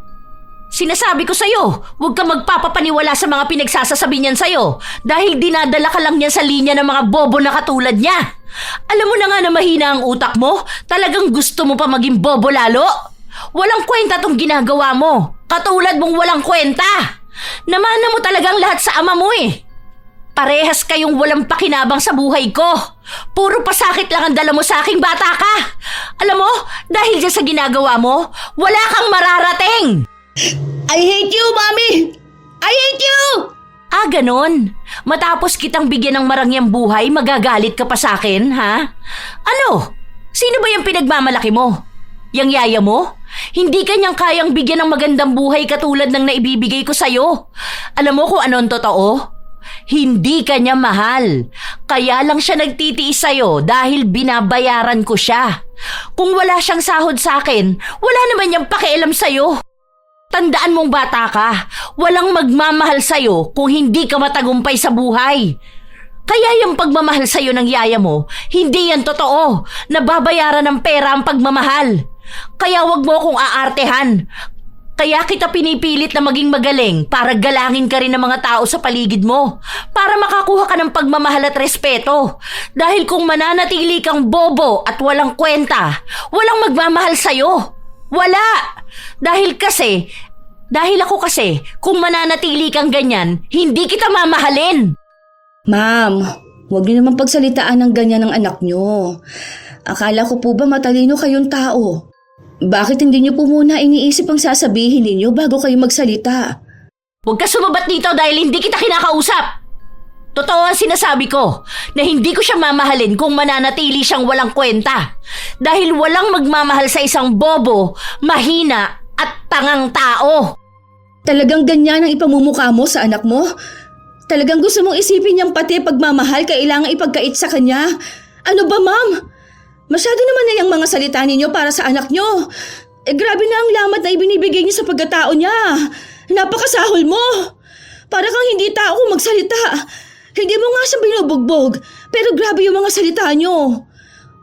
Sinasabi ko sa'yo, huwag ka magpapapaniwala sa mga pinagsasasabi niyan sa'yo dahil dinadala ka lang niyan sa linya ng mga bobo na katulad niya. Alam mo na nga na mahina ang utak mo, talagang gusto mo pa maging bobo lalo? Walang kwenta tong ginagawa mo, katulad mong walang kwenta. Namana mo talagang lahat sa ama mo eh. Parehas kayong walang pakinabang sa buhay ko. Puro pasakit lang ang dala mo sa aking bata ka. Alam mo, dahil dyan sa ginagawa mo, wala kang mararating. I hate you, Mami! I hate you! Ah, ganon. Matapos kitang bigyan ng marangyang buhay, magagalit ka pa sa akin, ha? Ano? Sino ba yung pinagmamalaki mo? Yang yaya mo? Hindi kanyang kayang bigyan ng magandang buhay katulad ng naibibigay ko sa'yo. Alam mo kung anong totoo? Hindi kanya mahal. Kaya lang siya nagtitiis sa'yo dahil binabayaran ko siya. Kung wala siyang sahod sa akin, wala naman niyang pakialam sa'yo. Tandaan mong bata ka, walang magmamahal sa'yo kung hindi ka matagumpay sa buhay. Kaya yung pagmamahal sa'yo ng yaya mo, hindi yan totoo. Nababayaran ng pera ang pagmamahal. Kaya wag mo akong aartehan. Kaya kita pinipilit na maging magaling para galangin ka rin ng mga tao sa paligid mo. Para makakuha ka ng pagmamahal at respeto. Dahil kung mananatili kang bobo at walang kwenta, walang magmamahal sa'yo. Wala! Dahil ako kasi, kung mananatili kang ganyan, hindi kita mamahalin. Ma'am, huwag niyo naman pagsalitaan ng ganyan ng anak niyo. Akala ko po ba matalino kayong tao? Bakit hindi niyo po muna iniisip ang sasabihin ninyo bago kayo magsalita? Huwag ka sumabat dito dahil hindi kita kinakausap. Totoo ang sinasabi ko na hindi ko siya mamahalin kung mananatili siyang walang kwenta. Dahil walang magmamahal sa isang bobo, mahina at tangang tao. Talagang ganyan ang ipamumukha mo sa anak mo? Talagang gusto mong isipin niyang pati pagmamahal kailangang ipagkait sa kanya? Ano ba, ma'am? Masyado naman na yung mga salita ninyo para sa anak niyo. Grabe na ang lamat na ibinibigay niyo sa pagkatao niya. Napakasahol mo. Para kang hindi tao kung magsalita. Hindi mo nga siya binubugbog, pero grabe yung mga salita niyo.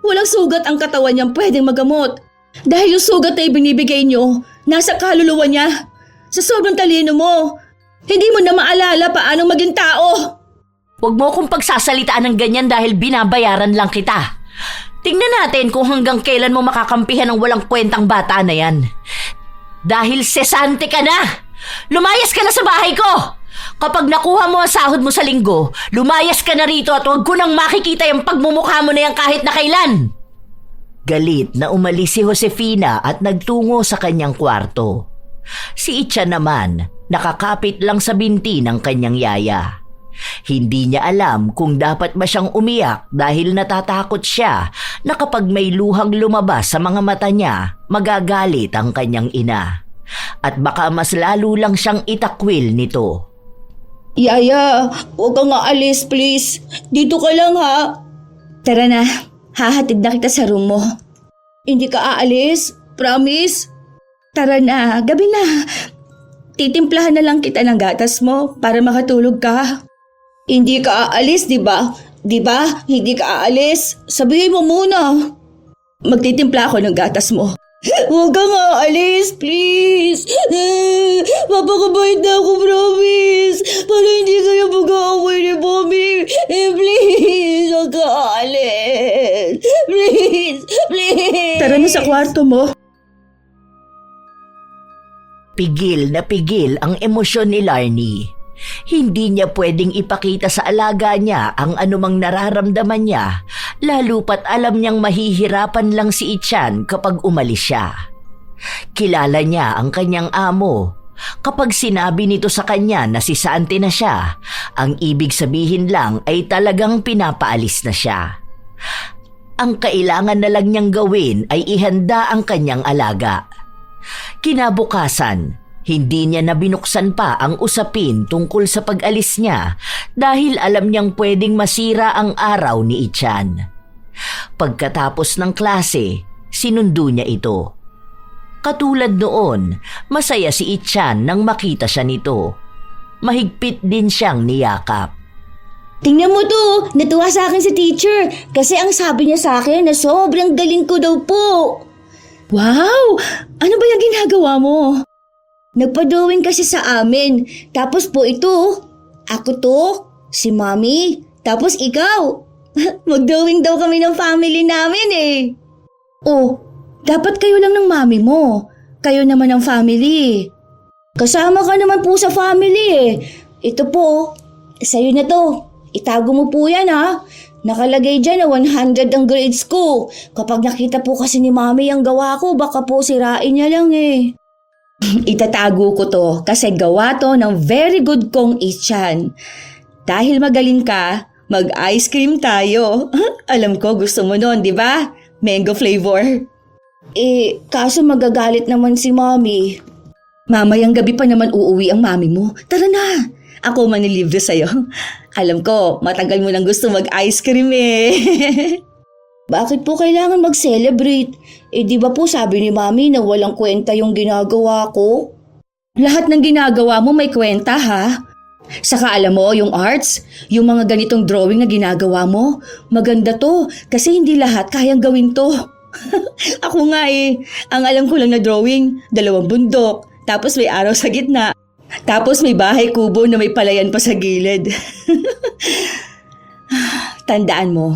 Walang sugat ang katawan niyang pwedeng magamot. Dahil yung sugat na ibinibigay niyo, nasa kaluluwa niya. Sa sobrang talino mo, hindi mo na maalala paanong maging tao. Huwag mo akong pagsasalitaan ng ganyan dahil binabayaran lang kita. Tingnan natin kung hanggang kailan mo makakampihan ang walang kwentang bata na yan. Dahil sesante ka na! Lumayas ka na sa bahay ko! Kapag nakuha mo ang sahod mo sa linggo, lumayas ka na rito at huwag ko nang makikita yung pagmumukha mo na yan kahit na kailan! Galit na umalis si Josefina at nagtungo sa kanyang kwarto. Si Itcha naman, nakakapit lang sa binti ng kanyang yaya. Hindi niya alam kung dapat ba siyang umiyak dahil natatakot siya na kapag may luhang lumabas sa mga mata niya, magagalit ang kanyang ina. At baka mas lalo lang siyang itakwil nito. Yaya, huwag kang aalis please. Dito ka lang ha. Tara na, hahatid na kita sa room mo. Hindi ka aalis? Promise? Tara na, gabi na. Titimplahan na lang kita ng gatas mo para makatulog ka. Hindi ka aalis, di ba? Di ba? Hindi ka aalis. Sabihin mo muna. Magtitimpla ako ng gatas mo. Huwag kang aalis, please. Papakabait na ako, promise. Para hindi kayo mag-aaway ni Bobby. Please, huwag kang aalis. Please, please. Tara na sa kwarto mo. Pigil na pigil ang emosyon ni Larnie. Hindi niya pwedeng ipakita sa alaga niya ang anumang nararamdaman niya, lalo pat alam niyang mahihirapan lang si Ichan kapag umalis siya. Kilala niya ang kanyang amo. Kapag sinabi nito sa kanya na si Sante na siya, ang ibig sabihin lang ay talagang pinapaalis na siya. Ang kailangan na lang niyang gawin ay ihanda ang kanyang alaga. Kinabukasan, hindi niya nabinuksan pa ang usapin tungkol sa pag-alis niya dahil alam niyang pwedeng masira ang araw ni Ichan. Pagkatapos ng klase, sinundo niya ito. Katulad noon, masaya si Ichan nang makita siya nito. Mahigpit din siyang niyakap. Tingnan mo to, natuwa sa akin si teacher kasi ang sabi niya sa akin na sobrang galing ko daw po. Wow! Ano ba yung ginagawa mo? Nagpa-drawing kasi sa amin. Tapos po ito, ako to, si Mommy, tapos ikaw. Mag-drawing daw kami ng family namin eh. Oh, dapat kayo lang ng mami mo. Kayo naman ang family. Kasama ka naman po sa family eh. Ito po, sa'yo na to. Itago mo po yan ha. Nakalagay dyan na 100 ang grades ko. Kapag nakita po kasi ni Mami ang gawa ko, baka po sirain niya lang eh. Itatago ko to kasi gawa to ng very good kong Ichan. Dahil magaling ka, mag-ice cream tayo. Alam ko gusto mo nun, di ba? Mango flavor. Kaso magagalit naman si Mami. Mamayang gabi pa naman uuwi ang mami mo. Tara na, ako manilibre sa'yo. Alam ko, matagal mo nang gusto mag-ice cream eh. Bakit po kailangan mag-celebrate? Di ba po sabi ni Mami na walang kwenta yung ginagawa ko? Lahat ng ginagawa mo may kwenta ha? Saka alam mo, yung arts, yung mga ganitong drawing na ginagawa mo, maganda to kasi hindi lahat kayang gawin to. Ako nga eh, ang alam ko lang na drawing, 2 bundok, tapos may araw sa gitna, tapos may bahay kubo na may palayan pa sa gilid. Tandaan mo,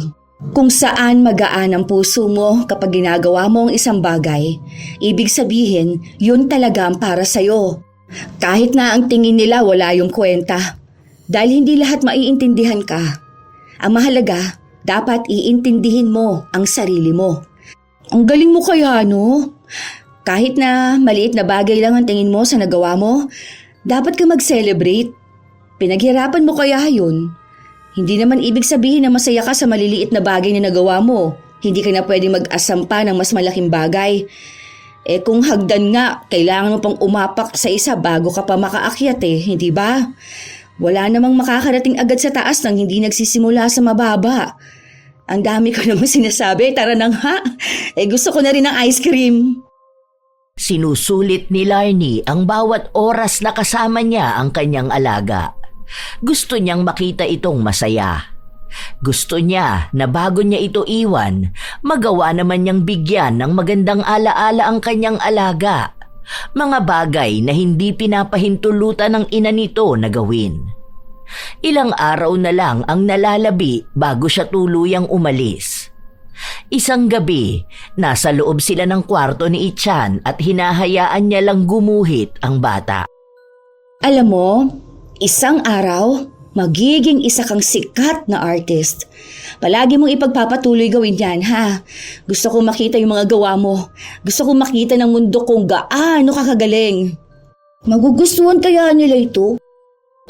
kung saan magaan ang puso mo kapag ginagawa mo ang isang bagay, ibig sabihin, yun talaga ang para sa'yo. Kahit na ang tingin nila wala yung kwenta. Dahil hindi lahat maiintindihan ka. Ang mahalaga, dapat iintindihin mo ang sarili mo. Ang galing mo kaya, no? Kahit na maliit na bagay lang ang tingin mo sa nagawa mo, dapat ka mag-celebrate. Pinaghirapan mo kaya yun. Hindi naman ibig sabihin na masaya ka sa maliliit na bagay na nagawa mo. Hindi ka na pwedeng mag-asam pa ng mas malaking bagay. Kung hagdan nga, kailangan mo pang umapak sa isa bago ka pa makaakyat hindi ba? Wala namang makakarating agad sa taas nang hindi nagsisimula sa mababa. Ang dami ko namang sinasabi, tara nang ha? Gusto ko na rin ng ice cream. Sinusulit ni Larnie ang bawat oras na kasama niya ang kanyang alaga. Gusto niyang makita itong masaya. Gusto niya na bago niya ito iwan, magawa naman niyang bigyan ng magandang alaala ang kanyang alaga. Mga bagay na hindi pinapahintulutan ng ina nito na gawin. Ilang araw na lang ang nalalabi bago siya tuluyang umalis. Isang gabi, nasa loob sila ng kwarto ni Ichan at hinahayaan niya lang gumuhit ang bata. Alam mo, isang araw, magiging isa kang sikat na artist. Palagi mong ipagpapatuloy gawin yan, ha? Gusto kong makita yung mga gawa mo. Gusto kong makita ng mundo kung gaano kakagaling. Magugustuhan kaya nila ito?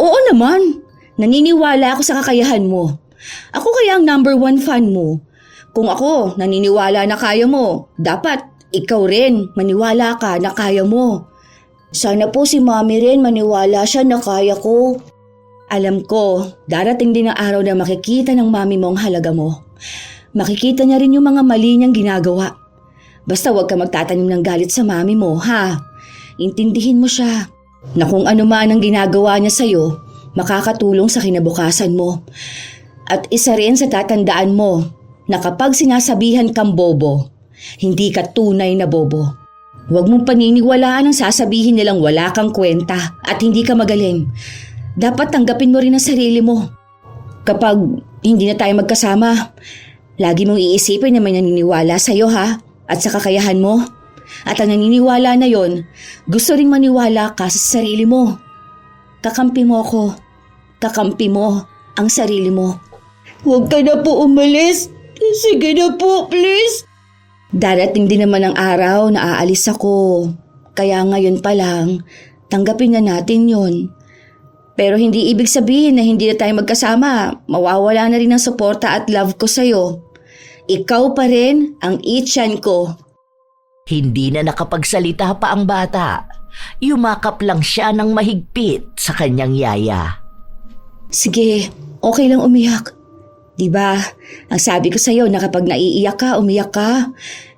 Oo naman. Naniniwala ako sa kakayahan mo. Ako kaya ang #1 fan mo. Kung ako naniniwala na kaya mo, dapat ikaw rin maniwala ka na kaya mo. Sana po si Mami rin maniwala siya na kaya ko. Alam ko, darating din ang araw na makikita ng Mami mo ang halaga mo. Makikita niya rin yung mga mali niyang ginagawa. Basta huwag ka magtatanim ng galit sa Mami mo, ha? Intindihin mo siya na kung ano man ang ginagawa niya sa'yo, makakatulong sa kinabukasan mo. At isa rin sa tatandaan mo na kapag sinasabihan kang bobo, hindi ka tunay na bobo. Huwag mong paniniwalaan ang sasabihin nilang wala kang kwenta at hindi ka magaling. Dapat tanggapin mo rin ang sarili mo. Kapag hindi na tayo magkasama, lagi mong iisipin na may naniniwala sa'yo, ha? At sa kakayahan mo. At ang naniniwala na yon, gusto ring maniwala ka sa sarili mo. Kakampi mo ako. Kakampi mo ang sarili mo. Huwag ka na po umalis. Sige na po, please. Darating din naman ang araw na aalis ako. Kaya ngayon pa lang, tanggapin na natin yon. Pero hindi ibig sabihin na hindi na tayo magkasama. Mawawala na rin ang suporta at love ko sa'yo. Ikaw pa rin ang Ichan ko. Hindi na nakapagsalita pa ang bata. Yumakap lang siya ng mahigpit sa kanyang yaya. Sige, okay lang umiyak. Diba, ang sabi ko sa'yo na kapag naiiyak ka, umiyak ka.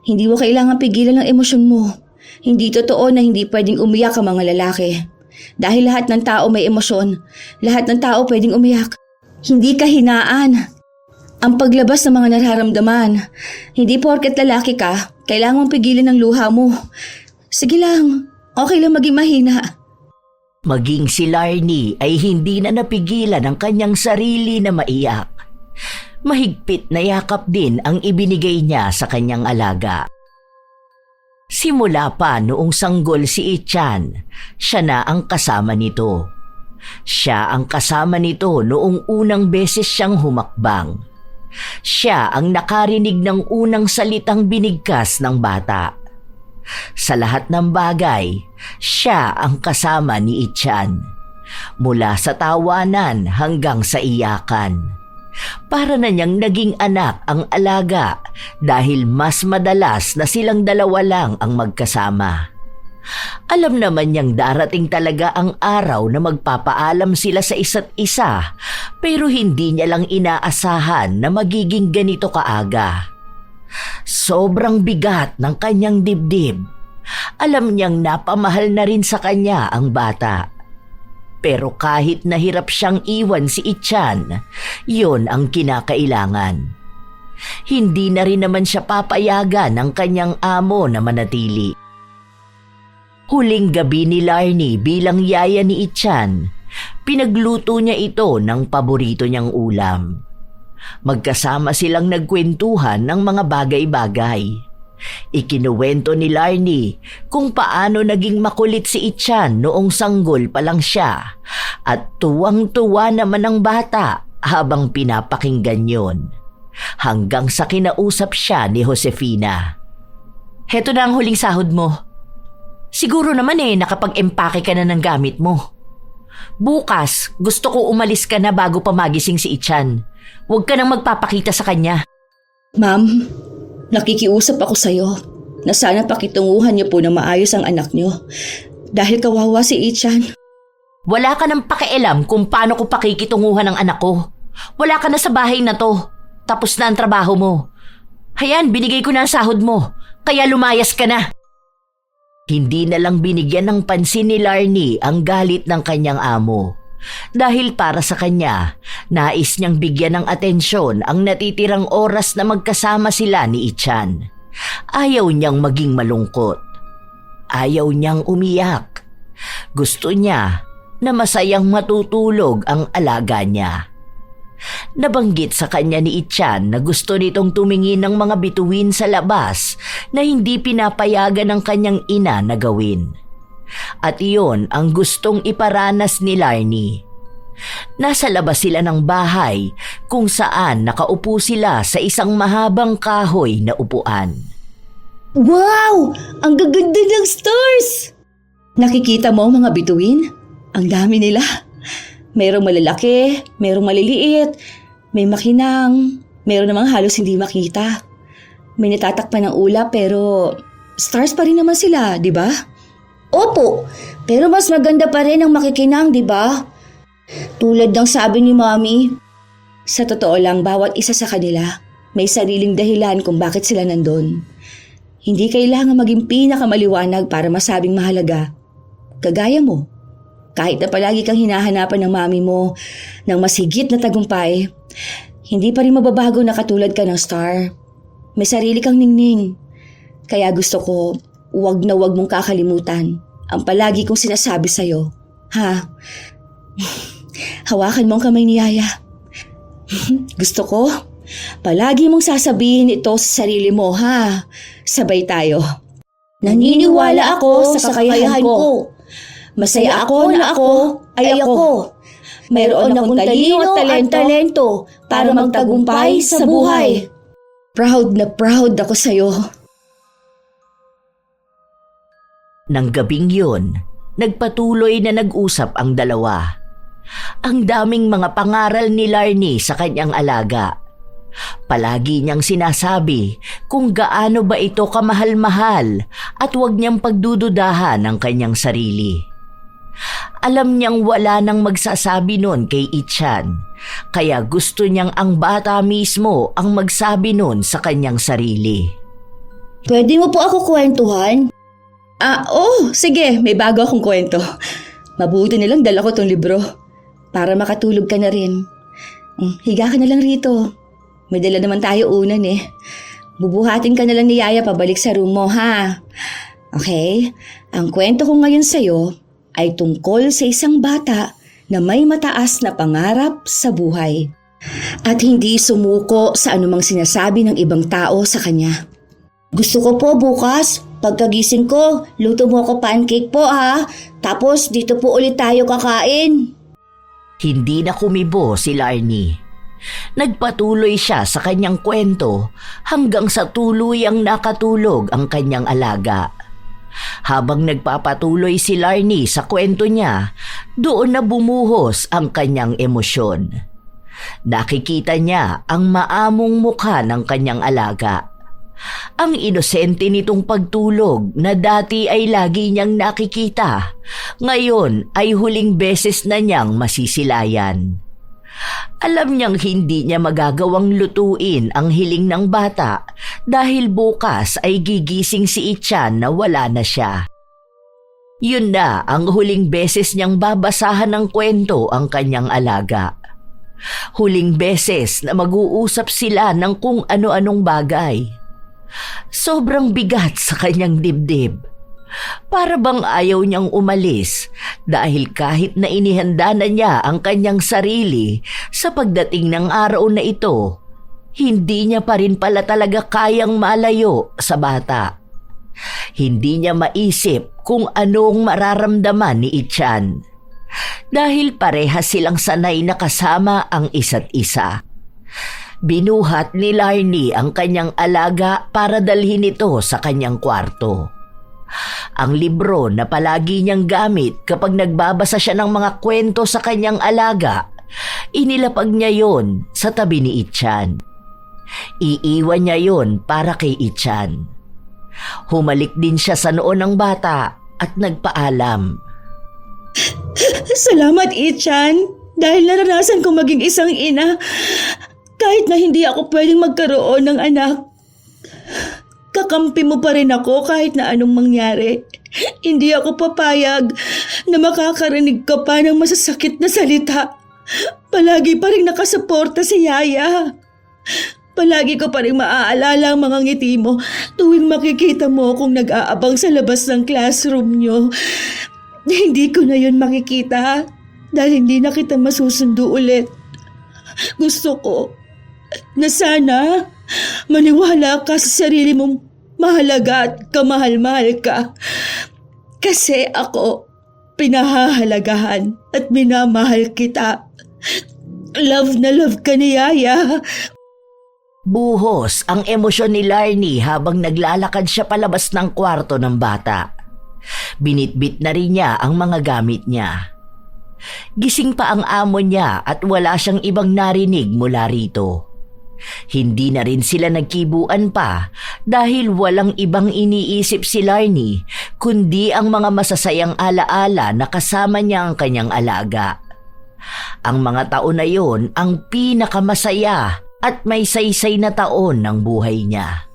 Hindi mo kailangan pigilan ang emosyon mo. Hindi totoo na hindi pwedeng umiyak ang mga lalaki. Dahil lahat ng tao may emosyon. Lahat ng tao pwedeng umiyak. Hindi kahinaan ang paglabas ng mga nararamdaman. Hindi porket lalaki ka, kailangan mong pigilan ang luha mo. Sige lang, okay lang maging mahina. Maging si Larnie ay hindi na napigilan ang kanyang sarili na maiyak. Mahigpit na yakap din ang ibinigay niya sa kanyang alaga. Simula pa noong sanggol si Ichan, siya na ang kasama nito. Siya ang kasama nito noong unang beses siyang humakbang. Siya ang nakarinig ng unang salitang binigkas ng bata. Sa lahat ng bagay, siya ang kasama ni Ichan. Mula sa tawanan hanggang sa iyakan. Para na niyang naging anak ang alaga dahil mas madalas na silang dalawa lang ang magkasama. Alam naman niyang darating talaga ang araw na magpapaalam sila sa isa't isa, pero hindi niya lang inaasahan na magiging ganito kaaga. Sobrang bigat ng kanyang dibdib. Alam niyang napamahal na rin sa kanya ang bata. Pero kahit nahirap siyang iwan si Ichan, yon ang kinakailangan. Hindi na rin naman siya papayagan ng kanyang amo na manatili. Huling gabi ni Larnie bilang yaya ni Ichan, pinagluto niya ito ng paborito niyang ulam. Magkasama silang nagkwentuhan ng mga bagay-bagay. Ikinuwento ni Larnie kung paano naging makulit si Ichan noong sanggol pa lang siya at tuwang-tuwa naman ang bata habang pinapakinggan yon. Hanggang sa kinausap siya ni Josefina. Heto na ang huling sahod mo. Siguro naman nakapag-empake ka na ng gamit mo. Bukas, gusto ko umalis ka na bago pa magising si Ichan. Huwag ka nang magpapakita sa kanya. Ma'am, nakikiusap ako sa'yo na sana pakitunguhan niyo po na maayos ang anak niyo. Dahil kawawa si Ichan. Wala ka nang pakialam kung paano ko pakikitunguhan ang anak ko. Wala ka na sa bahay na to. Tapos na ang trabaho mo. Hayan, binigay ko na ang sahod mo. Kaya lumayas ka na. Hindi na lang binigyan ng pansin ni Larnie ang galit ng kanyang amo. Dahil para sa kanya, nais niyang bigyan ng atensyon ang natitirang oras na magkasama sila ni Ichan. Ayaw niyang maging malungkot. Ayaw niyang umiyak. Gusto niya na masayang matutulog ang alaga niya. Nabanggit sa kanya ni Ichan na gusto nitong tumingin ng mga bituin sa labas na hindi pinapayagan ng kanyang ina na gawin. At iyon ang gustong iparanas ni Larnie. Nasa labas sila ng bahay kung saan nakaupo sila sa isang mahabang kahoy na upuan. Wow! Ang gaganda ng stars! Nakikita mo ang mga bituin? Ang dami nila. Mayroong malalaki, mayroong maliliit, may makinang, mayroong namang halos hindi makita. May natatakpan ng ulap pero stars pa rin naman sila, di ba? Opo, pero mas maganda pa rin ang makikinang, di ba? Tulad ng sabi ni Mommy. Sa totoo lang, bawat isa sa kanila may sariling dahilan kung bakit sila nandun. Hindi kailangan maging pinakamaliwanag para masabing mahalaga. Kagaya mo, kahit na palagi kang hinahanapan ng mami mo ng mas higit na tagumpay, hindi pa rin mababago na katulad ka ng star. May sarili kang ningning. Kaya gusto ko, wag na wag mong kakalimutan ang palagi kong sinasabi sa'yo. Ha? Hawakan mo ang kamay ni Yaya. Gusto ko, palagi mong sasabihin ito sa sarili mo, ha? Sabay tayo. Naniniwala ako sa kakayahan ko. Masaya ako na ako ay ako. Mayroon akong talino at talento para magtagumpay sa buhay. Proud na proud ako sa'yo. Nang gabing yun, nagpatuloy na nag-usap ang dalawa. Ang daming mga pangaral ni Larnie sa kanyang alaga. Palagi niyang sinasabi kung gaano ba ito kamahal-mahal at huwag niyang pagdududahan ang kanyang sarili. Alam niyang wala nang magsasabi nun kay Ichan, kaya gusto niyang ang bata mismo ang magsabi nun sa kanyang sarili. Pwede mo po ako kwentuhan? Sige, may bago akong kwento. Mabuti nilang dala ko tong libro para makatulog ka na rin. Higa ka na lang rito. May dala naman tayo unan eh. Bubuhatin ka na lang ni Yaya pabalik sa room mo, ha? Okay? Ang kwento ko ngayon sa'yo ay tungkol sa isang bata na may mataas na pangarap sa buhay at hindi sumuko sa anumang sinasabi ng ibang tao sa kanya. Gusto ko po bukas, pagkagising ko, luto mo ako pancake po, ha? Tapos dito po ulit tayo kakain. Hindi na kumibo si Larnie. Nagpatuloy siya sa kanyang kwento hanggang sa tuluyang nakatulog ang kanyang alaga. Habang nagpapatuloy si Larnie sa kwento niya, doon na bumuhos ang kanyang emosyon. Nakikita niya ang maamong mukha ng kanyang alaga. Ang inosente nitong pagtulog na dati ay lagi niyang nakikita, ngayon ay huling beses na niyang masisilayan. Alam niyang hindi niya magagawang lutuin ang hiling ng bata dahil bukas ay gigising si Ichan na wala na siya. Yun na ang huling beses niyang babasahan ng kwento ang kanyang alaga. Huling beses na mag-uusap sila ng kung ano-anong bagay. Sobrang bigat sa kanyang dibdib. Para bang ayaw niyang umalis dahil kahit na inihanda na niya ang kanyang sarili sa pagdating ng araw na ito, hindi niya pa rin pala talaga kayang malayo sa bata. Hindi niya maisip kung anong mararamdaman ni Ichan dahil parehas silang sanay na kasama ang isa't isa. Binuhat ni Larnie ang kanyang alaga para dalhin ito sa kanyang kwarto. Ang libro na palagi niyang gamit kapag nagbabasa siya ng mga kwento sa kanyang alaga, inilapag niya yon sa tabi ni Ichan. Iiwan niya yon para kay Ichan. Humalik din siya sa noo ng bata at nagpaalam. Salamat, Ichan, dahil naranasan ko maging isang ina. Kahit na hindi ako pwedeng magkaroon ng anak, kakampi mo pa rin ako kahit na anong mangyari. Hindi ako papayag na makakarinig ka pa ng masasakit na salita. Palagi pa rin nakasuporta si Yaya. Palagi ko pa rin maaalala ang mga ngiti mo tuwing makikita mo akong nag-aabang sa labas ng classroom nyo. Hindi ko na yun makikita dahil hindi na kita masusundo ulit. Gusto ko na sana maniwala ka sa sarili mong mahalaga at kamahal-mahal ka. Kasi ako, pinahahalagahan at minamahal kita. Love na love ka ni Yaya. Buhos ang emosyon ni Larnie habang naglalakad siya palabas ng kwarto ng bata. Binitbit na rin niya ang mga gamit niya. Gising pa ang amo niya at wala siyang ibang narinig mula rito. Hindi na rin sila nagkibuan pa dahil walang ibang iniisip si Larnie kundi ang mga masasayang alaala na kasama niya ang kanyang alaga. Ang mga taon na yon ang pinakamasaya at may saysay na taon ng buhay niya.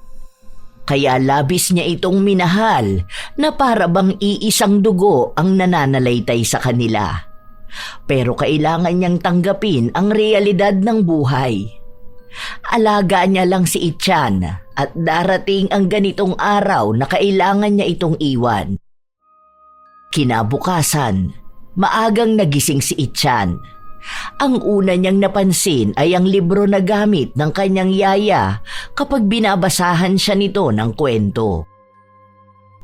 Kaya labis niya itong minahal na para bang iisang dugo ang nananalaytay sa kanila. Pero kailangan niyang tanggapin ang realidad ng buhay. Alaga niya lang si Ichan at darating ang ganitong araw na kailangan niya itong iwan. Kinabukasan, maagang nagising si Ichan. Ang una niyang napansin ay ang libro na gamit ng kanyang yaya kapag binabasahan siya nito ng kwento.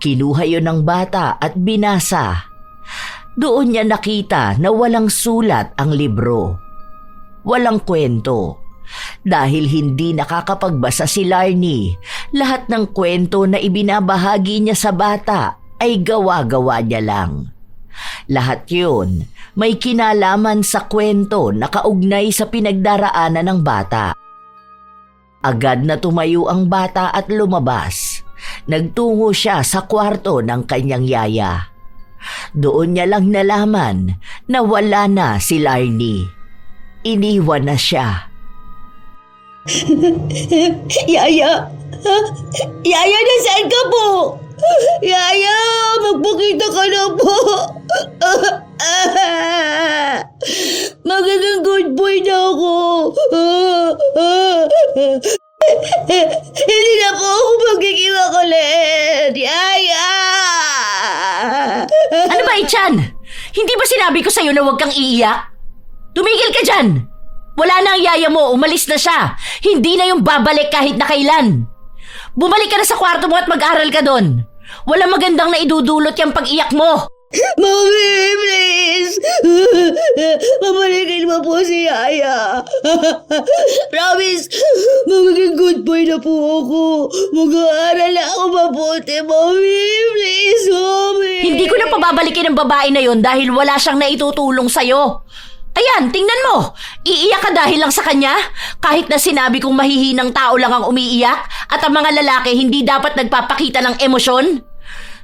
Kinuha yon ng bata at binasa. Doon niya nakita na walang sulat ang libro. Walang kwento. Dahil hindi nakakapagbasa si Larnie, lahat ng kwento na ibinabahagi niya sa bata ay gawa-gawa niya lang. Lahat yun may kinalaman sa kwento na kaugnay sa pinagdaraanan ng bata. Agad na tumayo ang bata at lumabas. Nagtungo siya sa kwarto ng kanyang yaya. Doon niya lang nalaman na wala na si Larnie. Iniwan na siya. Yaya! Yaya, nasaan ka po? Yaya, magpakita ka na po. Magiging good boy na ako. Hindi na po ako magkikiwak ulit. Yaya! Ano ba, Ichan? Hindi ba sinabi ko sa'yo na huwag kang iiyak? Tumigil ka dyan! Wala na ang yaya mo, umalis na siya. Hindi na yung babalik kahit na kailan. Bumalik ka na sa kwarto mo at mag-aral ka doon. Walang magandang naidudulot yung pag-iyak mo. Mommy, please! Pabalikin mo po si Yaya. Promise, magiging good boy na po ako. Mag-aaral na ako mabuti, Mommy. Please, Mommy. Hindi ko na pababalikin ang babae na yon dahil wala siyang naitutulong sa'yo. Ayan, tingnan mo. Iiyak ka dahil lang sa kanya? Kahit na sinabi kong mahihinang tao lang ang umiiyak at ang mga lalaki hindi dapat nagpapakita ng emosyon?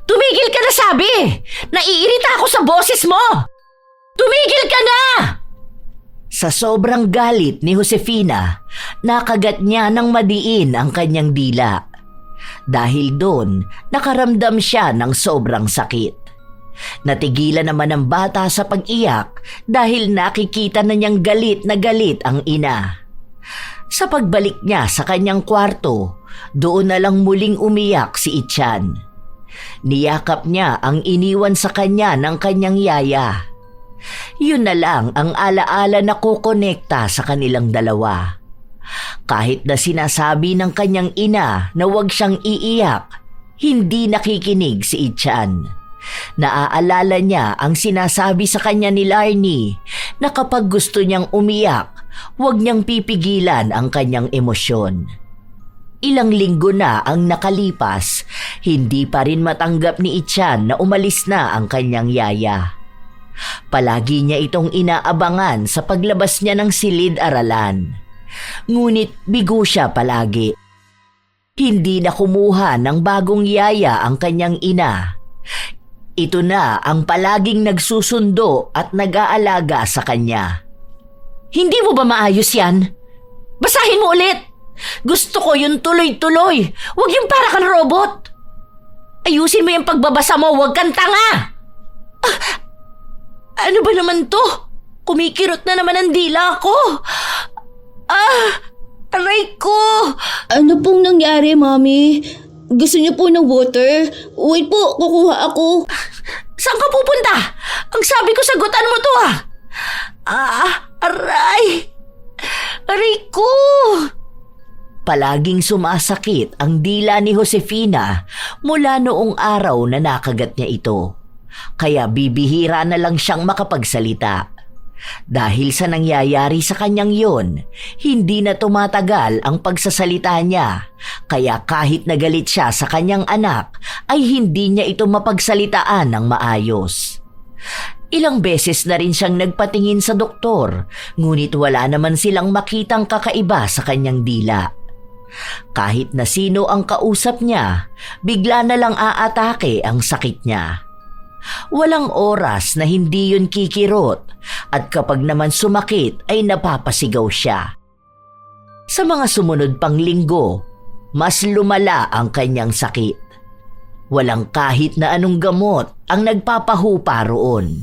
Tumigil ka na sabi! Naiirita ako sa boses mo! Tumigil ka na! Sa sobrang galit ni Josefina, nakagat niya ng madiin ang kanyang dila. Dahil doon, nakaramdam siya ng sobrang sakit. Natigilan naman ang bata sa pag-iyak dahil nakikita na niyang galit na galit ang ina. Sa pagbalik niya sa kanyang kwarto, doon na lang muling umiyak si Ichan. Niyakap niya ang iniwan sa kanya ng kanyang yaya. Yun na lang ang alaala na kukonekta sa kanilang dalawa. Kahit na sinasabi ng kanyang ina na huwag siyang iiyak, hindi nakikinig si Ichan. Naaalala niya ang sinasabi sa kanya ni Larnie na kapag gusto niyang umiyak, huwag niyang pipigilan ang kanyang emosyon. Ilang linggo na ang nakalipas, hindi pa rin matanggap ni Ichan na umalis na ang kanyang yaya. Palagi niya itong inaabangan sa paglabas niya ng silid-aralan. Ngunit bigo siya palagi. Hindi na kumuha ng bagong yaya ang kanyang ina. Ito na ang palaging nagsusundo at nag-aalaga sa kanya. Hindi mo ba maayos yan? Basahin mo ulit! Gusto ko yung tuloy-tuloy. Huwag yung para kang robot. Ayusin mo yung pagbabasa mo, huwag kang tanga! Ano ba naman to? Kumikirot na naman ang dila ko. Aray ko! Ano pong nangyari, Mami? Gusto niyo po ng water? Wait po, kukuha ako. Saan ka pupunta? Ang sabi ko, sagutan mo to aray! Aray ko! Palaging sumasakit ang dila ni Josefina mula noong araw na nakagat niya ito. Kaya bibihira na lang siyang makapagsalita. Dahil sa nangyayari sa kanyang yon, hindi na tumatagal ang pagsasalita niya. Kaya kahit nagalit siya sa kanyang anak, ay hindi niya ito mapagsalitaan ng maayos. Ilang beses na rin siyang nagpatingin sa doktor, ngunit wala naman silang makitang kakaiba sa kanyang dila. Kahit na sino ang kausap niya, bigla na lang aatake ang sakit niya. Walang oras na hindi yun kikirot at kapag naman sumakit ay napapasigaw siya. Sa mga sumunod pang linggo, mas lumala ang kanyang sakit. Walang kahit na anong gamot ang nagpapahupa roon.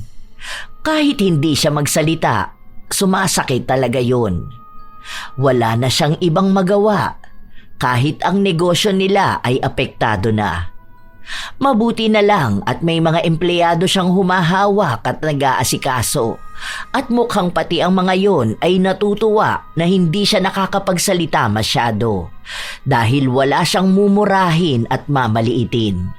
Kahit hindi siya magsalita, sumasakit talaga yun. Wala na siyang ibang magawa kahit ang negosyo nila ay apektado na. Mabuti na lang at may mga empleyado siyang humahawak at nag-aasikaso at mukhang pati ang mga yon ay natutuwa na hindi siya nakakapagsalita masyado dahil wala siyang mumurahin at mamaliitin.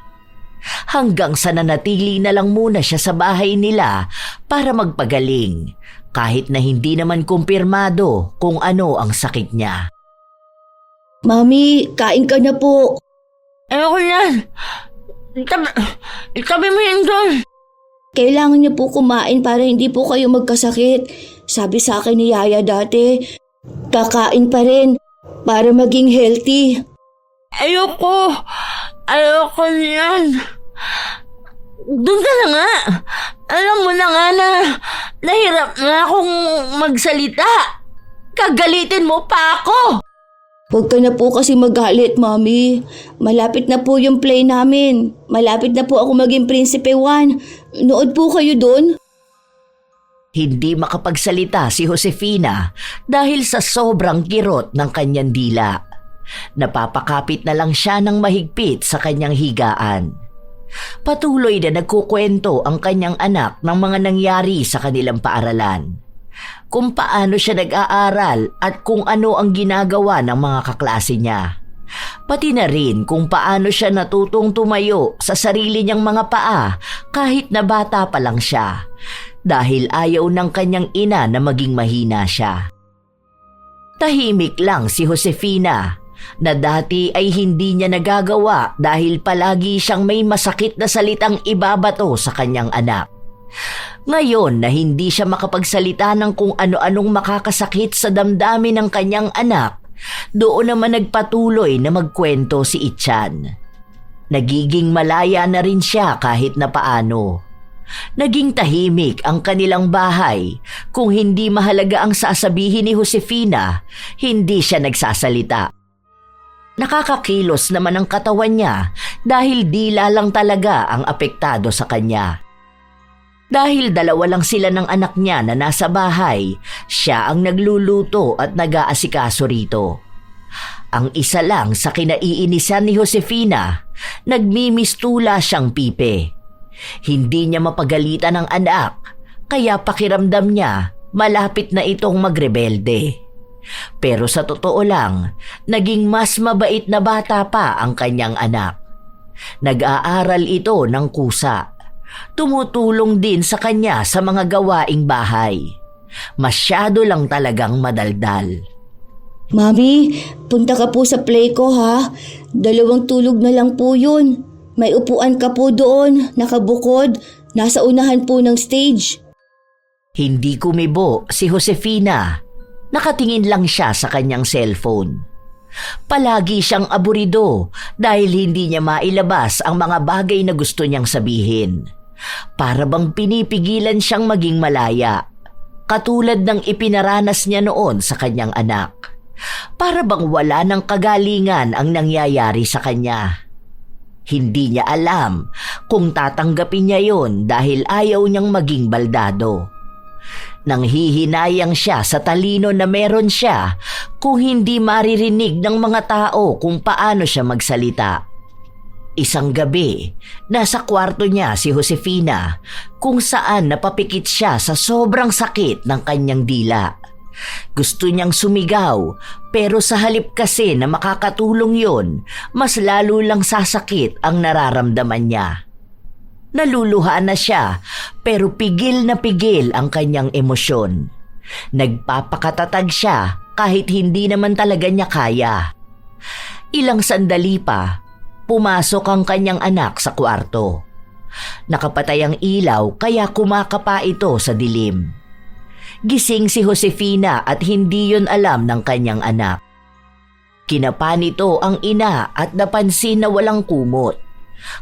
Hanggang sa nanatili na lang muna siya sa bahay nila para magpagaling kahit na hindi naman kumpirmado kung ano ang sakit niya. Mami, kain ka na po. Ayoko na. Itabi mo yan doon. Kailangan niyo po kumain para hindi po kayo magkasakit. Sabi sa akin ni Yaya dati, kakain pa rin para maging healthy. Ayoko niyan. Doon ka na nga. Alam mo na nga na nahirap na akong magsalita. Kagalitin mo pa ako. Huwag ka na po kasi magalit, Mami. Malapit na po yung play namin. Malapit na po ako maging Prinsipe 1. Nood po kayo doon. Hindi makapagsalita si Josefina dahil sa sobrang kirot ng kanyang dila. Napapakapit na lang siya ng mahigpit sa kanyang higaan. Patuloy na nagkukwento ang kanyang anak ng mga nangyari sa kanilang paaralan. Kung paano siya nag-aaral at kung ano ang ginagawa ng mga kaklase niya. Pati na rin kung paano siya natutong tumayo sa sarili niyang mga paa kahit na bata pa lang siya dahil ayaw ng kanyang ina na maging mahina siya. Tahimik lang si Josefina na dati ay hindi niya nagagawa dahil palagi siyang may masakit na salitang ibabato sa kanyang anak. Ngayon na hindi siya makapagsalita ng kung ano-anong makakasakit sa damdamin ng kanyang anak, doon naman nagpatuloy na magkwento si Ichan. Nagiging malaya na rin siya kahit na paano. Naging tahimik ang kanilang bahay. Kung hindi mahalaga ang sasabihin ni Josefina, hindi siya nagsasalita. Nakakakilos naman ang katawan niya dahil dila lang talaga ang apektado sa kanya. Dahil dalawa lang sila ng anak niya na nasa bahay, siya ang nagluluto at nag-aasikaso rito. Ang isa lang sa kinaiinisan ni Josefina, nagmimistula siyang pipe. Hindi niya mapagalitan ang anak, kaya pakiramdam niya malapit na itong magrebelde. Pero sa totoo lang, naging mas mabait na bata pa ang kanyang anak. Nag-aaral ito ng kusa. Tumutulong din sa kanya sa mga gawaing bahay. Masyado lang talagang madaldal. Mami, punta ka po sa play ko ha. 2 tulog na lang po yun. May upuan ka po doon, nakabukod, nasa unahan po ng stage. Hindi kumibo si Josefina. Nakatingin lang siya sa kanyang cellphone. Palagi siyang aburido dahil hindi niya mailabas ang mga bagay na gusto niyang sabihin. Para bang pinipigilan siyang maging malaya, katulad ng ipinaranas niya noon sa kanyang anak. Para bang wala ng kagalingan ang nangyayari sa kanya. Hindi niya alam kung tatanggapin niya yon dahil ayaw niyang maging baldado. Nanghihinayang siya sa talino na meron siya kung hindi maririnig ng mga tao kung paano siya magsalita. Isang gabi, nasa kwarto niya si Josefina kung saan napapikit siya sa sobrang sakit ng kanyang dila. Gusto niyang sumigaw pero sa halip kasi na makakatulong yon, mas lalo lang sasakit ang nararamdaman niya. Naluluha na siya pero pigil na pigil ang kanyang emosyon. Nagpapakatatag siya kahit hindi naman talaga niya kaya. Ilang sandali pa, pumasok ang kanyang anak sa kwarto. Nakapatay ang ilaw kaya kumakapa ito sa dilim. Gising si Josefina at hindi yon alam ng kanyang anak. Kinapa nito ang ina at napansin na walang kumot,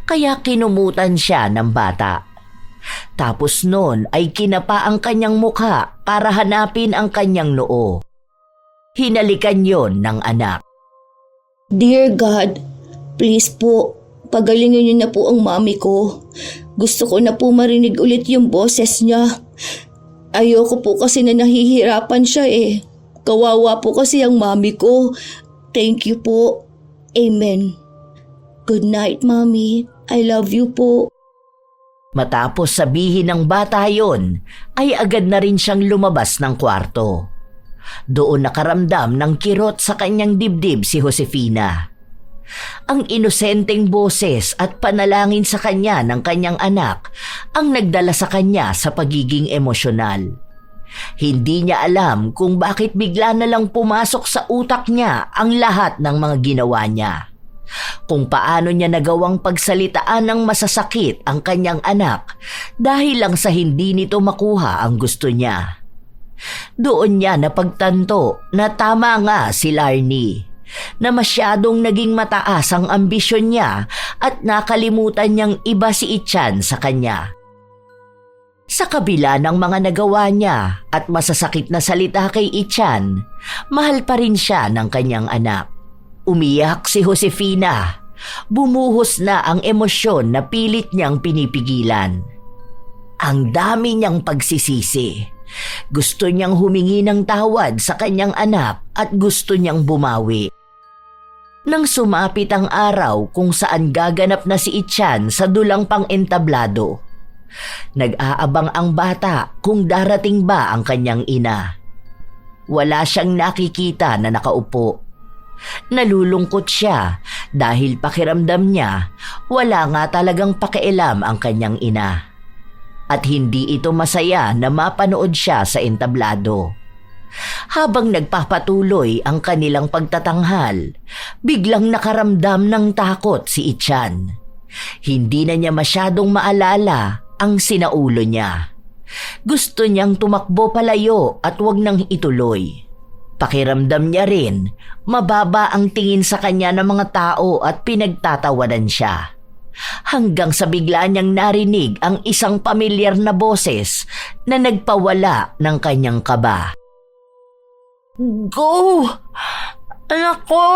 kaya kinumutan siya ng bata. Tapos noon ay kinapa ang kanyang mukha para hanapin ang kanyang noo. Hinalikan yon ng anak. Dear God, please po, pagalingin niyo na po ang mami ko. Gusto ko na po marinig ulit yung boses niya. Ayoko po kasi na nahihirapan siya eh. Kawawa po kasi ang mami ko. Thank you po. Amen. Good night, Mommy. I love you po. Matapos sabihin ng bata yon, ay agad na rin siyang lumabas ng kwarto. Doon nakaramdam ng kirot sa kanyang dibdib si Josefina. Ang inosenteng boses at panalangin sa kanya ng kanyang anak ang nagdala sa kanya sa pagiging emosyonal. Hindi niya alam kung bakit bigla na lang pumasok sa utak niya ang lahat ng mga ginawa niya. Kung paano niya nagawang pagsalitaan ng masasakit ang kanyang anak dahil lang sa hindi nito makuha ang gusto niya. Doon niya napagtanto na tama nga si Larnie, na masyadong naging mataas ang ambisyon niya at nakalimutan niyang iba si Ichan sa kanya. Sa kabila ng mga nagawa niya at masasakit na salita kay Ichan, mahal pa rin siya ng kanyang anak. Umiyak si Josefina. Bumuhos na ang emosyon na pilit niyang pinipigilan. Ang dami niyang pagsisisi. Gusto niyang humingi ng tawad sa kanyang anak at gusto niyang bumawi. Nang sumapit ang araw kung saan gaganap na si Ichan sa dulang pang-entablado, nag-aabang ang bata kung darating ba ang kanyang ina. Wala siyang nakikita na nakaupo. Nalulungkot siya dahil pakiramdam niya wala nga talagang pakialam ang kanyang ina. At hindi ito masaya na mapanood siya sa entablado. Habang nagpapatuloy ang kanilang pagtatanghal, biglang nakaramdam ng takot si Ichan. Hindi na niya masyadong maalala ang sinaulo niya. Gusto niyang tumakbo palayo at wag nang ituloy. Pakiramdam niya rin, mababa ang tingin sa kanya ng mga tao at pinagtatawanan siya. Hanggang sa bigla niyang narinig ang isang pamilyar na boses na nagpawala ng kanyang kaba. Go! Anak ko!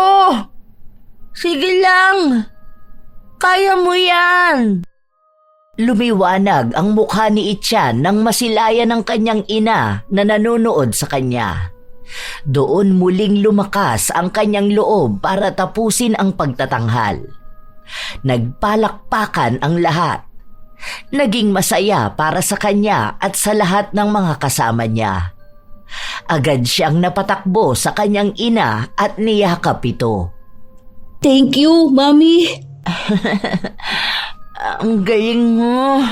Sige lang! Kaya mo yan! Lumiwanag ang mukha ni Ichan nang masilayan ng kanyang ina na nanonood sa kanya. Doon muling lumakas ang kanyang loob para tapusin ang pagtatanghal. Nagpalakpakan ang lahat. Naging masaya para sa kanya at sa lahat ng mga kasama niya. Agad siyang napatakbo sa kanyang ina at niyakap ito. Thank you, Mommy. Ang galing mo.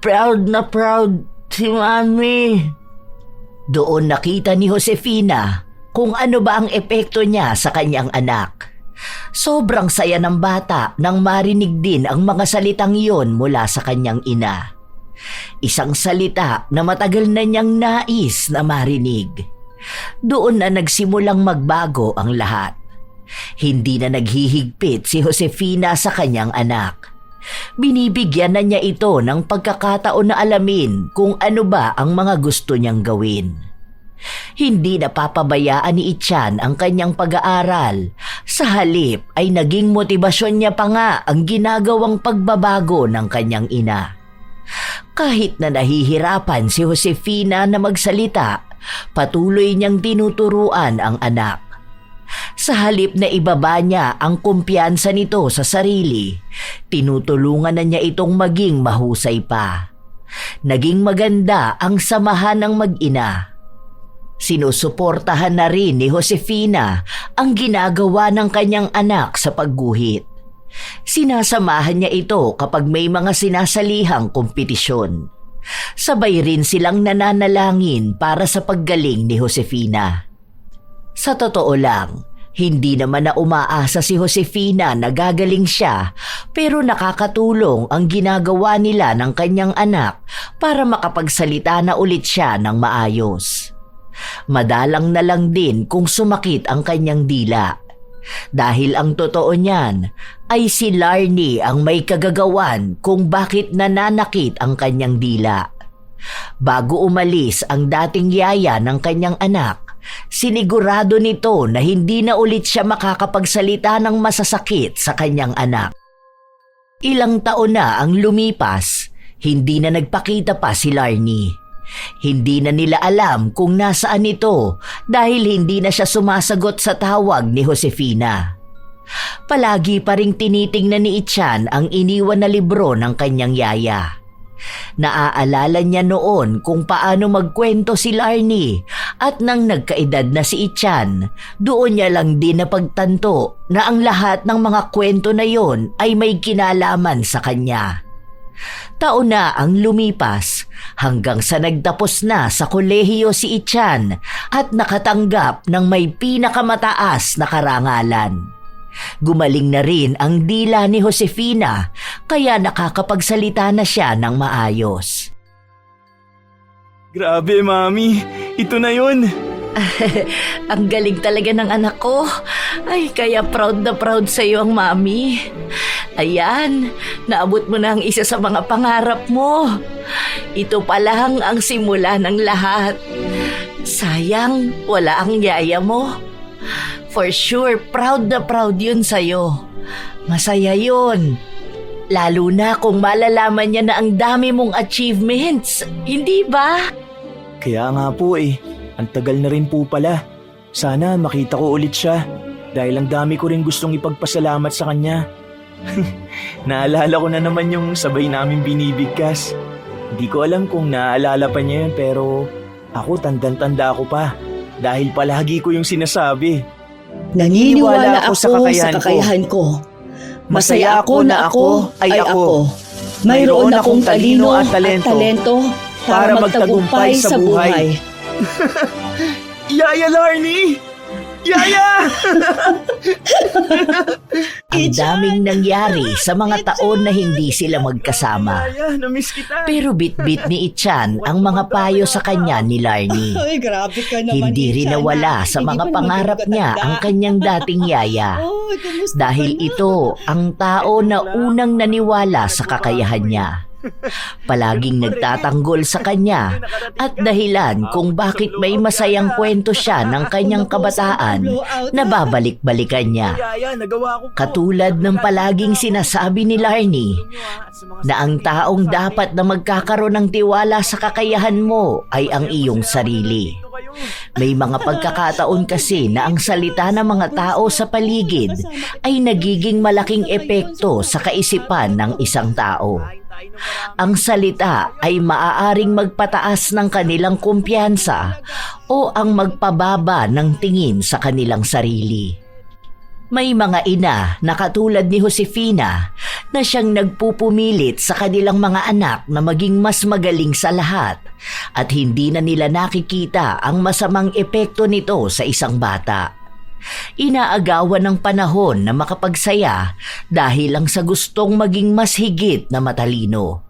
Proud na proud si Mami. Doon nakita ni Josefina kung ano ba ang epekto niya sa kanyang anak. Sobrang saya ng bata nang marinig din ang mga salitang iyon mula sa kanyang ina. Isang salita na matagal na niyang nais na marinig. Doon na nagsimulang magbago ang lahat. Hindi na naghihigpit si Josefina sa kanyang anak. Binibigyan na niya ito ng pagkakataon na alamin kung ano ba ang mga gusto niyang gawin. Hindi na papabayaan ni Ichan ang kanyang pag-aaral Sa halip ay naging motibasyon niya pa nga ang ginagawang pagbabago ng kanyang ina. Kahit na nahihirapan si Josefina na magsalita, patuloy niyang tinuturuan ang anak. Sa halip na ibaba niya ang kumpiyansa nito sa sarili, tinutulungan na niya itong maging mahusay pa. Naging maganda ang samahan ng mag-ina. Sinusuportahan na rin ni Josefina ang ginagawa ng kanyang anak sa pagguhit. Sinasamahan niya ito kapag may mga sinasalihang kompetisyon. Sabay rin silang nananalangin para sa paggaling ni Josefina. Sa totoo lang, hindi naman na umaasa si Josefina na gagaling siya, pero nakakatulong ang ginagawa nila ng kanyang anak para makapagsalita na ulit siya ng maayos. Madalang na lang din kung sumakit ang kanyang dila. Dahil ang totoo niyan ay si Larnie ang may kagagawan kung bakit nananakit ang kanyang dila. Bago umalis ang dating yaya ng kanyang anak, sinigurado nito na hindi na ulit siya makakapagsalita ng masasakit sa kanyang anak. Ilang taon na ang lumipas, hindi na nagpakita pa si Larnie. Hindi na nila alam kung nasaan ito dahil hindi na siya sumasagot sa tawag ni Josefina. Palagi pa ring tinitingnan ni Ichan ang iniwan na libro ng kanyang yaya. Naaalala niya noon kung paano magkwento si Larnie at nang nagkaedad na si Ichan, doon niya lang din napagtanto na ang lahat ng mga kwento na yon ay may kinalaman sa kanya. Taon na ang lumipas hanggang sa nagtapos na sa kolehiyo si Ichan at nakatanggap ng may pinakamataas na karangalan. Gumaling na rin ang dila ni Josefina kaya nakakapagsalita na siya ng maayos. Grabe, Mami. Ito na yun. Ang galing talaga ng anak ko. Ay, kaya proud na proud sa iyo ang mami. Ayan, naabot mo na ang isa sa mga pangarap mo. Ito pa lang ang simula ng lahat. Sayang, wala ang yaya mo. For sure, proud na proud yun sa'yo. Masaya yun. Lalo na kung malalaman niya na ang dami mong achievements. Hindi ba? Kaya nga po eh. Ang tagal na rin po pala. Sana makita ko ulit siya. Dahil ang dami ko rin gustong ipagpasalamat sa kanya. Naalala ko na naman yung sabay namin binibigkas. Hindi ko alam kung naaalala pa niya yun pero ako tandang-tanda ko pa. Dahil palagi ko yung sinasabi. Naniniwala ako sa kakayahan ko. Masaya ako na ako ay ako. Mayroon akong talino at talento para magtagumpay sa buhay. Yaya Larnie! Yaya! Ang daming nangyari sa mga taon na hindi sila magkasama. Yaya, namiss kita. Pero bit-bit ni Ichan ang mga payo sa kanya ni Larnie. Ay, grabe ka naman. Hindi rin nawala sa mga pangarap niya ang kanyang dating yaya. Dahil ito ang tao na unang naniwala sa kakayahan niya. Palaging nagtatanggol sa kanya at dahilan kung bakit may masayang kwento siya ng kanyang kabataan na babalik-balikan niya. Katulad ng palaging sinasabi ni Larnie na ang taong dapat na magkakaroon ng tiwala sa kakayahan mo ay ang iyong sarili. May mga pagkakataon kasi na ang salita ng mga tao sa paligid ay nagiging malaking epekto sa kaisipan ng isang tao. Ang salita ay maaaring magpataas ng kanilang kumpiyansa o ang magpababa ng tingin sa kanilang sarili. May mga ina na katulad ni Josefina na siyang nagpupumilit sa kanilang mga anak na maging mas magaling sa lahat at hindi na nila nakikita ang masamang epekto nito sa isang bata. Inaagawan ng panahon na makapagsaya dahil lang sa gustong maging mas higit na matalino.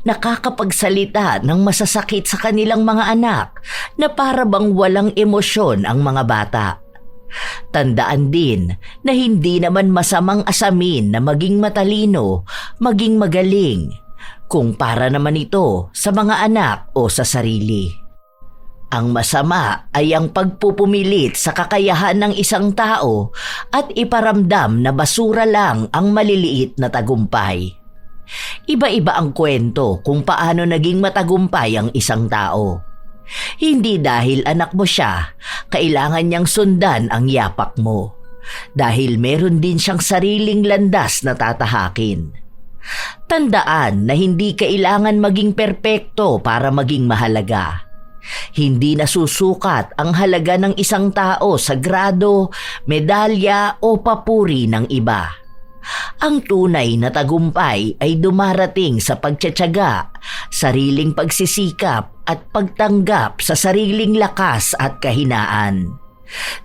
Nakakapagsalita ng masasakit sa kanilang mga anak na para bang walang emosyon ang mga bata. Tandaan din na hindi naman masamang asamin na maging matalino, maging magaling, kung para naman ito sa mga anak o sa sarili. Ang masama ay ang pagpupumilit sa kakayahan ng isang tao at iparamdam na basura lang ang maliliit na tagumpay. Iba-iba ang kwento kung paano naging matagumpay ang isang tao. Hindi dahil anak mo siya, kailangan niyang sundan ang yapak mo. Dahil meron din siyang sariling landas na tatahakin. Tandaan na hindi kailangan maging perpekto para maging mahalaga. Hindi nasusukat ang halaga ng isang tao sa grado, medalya o papuri ng iba. Ang tunay na tagumpay ay dumarating sa pagtiyatiyaga, sariling pagsisikap at pagtanggap sa sariling lakas at kahinaan.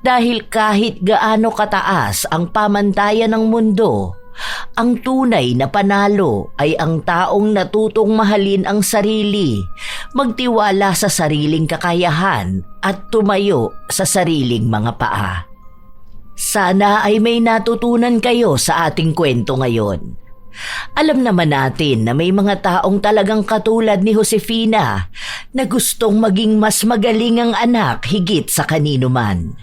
Dahil kahit gaano kataas ang pamantayan ng mundo, ang tunay na panalo ay ang taong natutong mahalin ang sarili, magtiwala sa sariling kakayahan at tumayo sa sariling mga paa. Sana ay may natutunan kayo sa ating kwento ngayon. Alam naman natin na may mga taong talagang katulad ni Josefina na gustong maging mas magaling ang anak higit sa kanino man.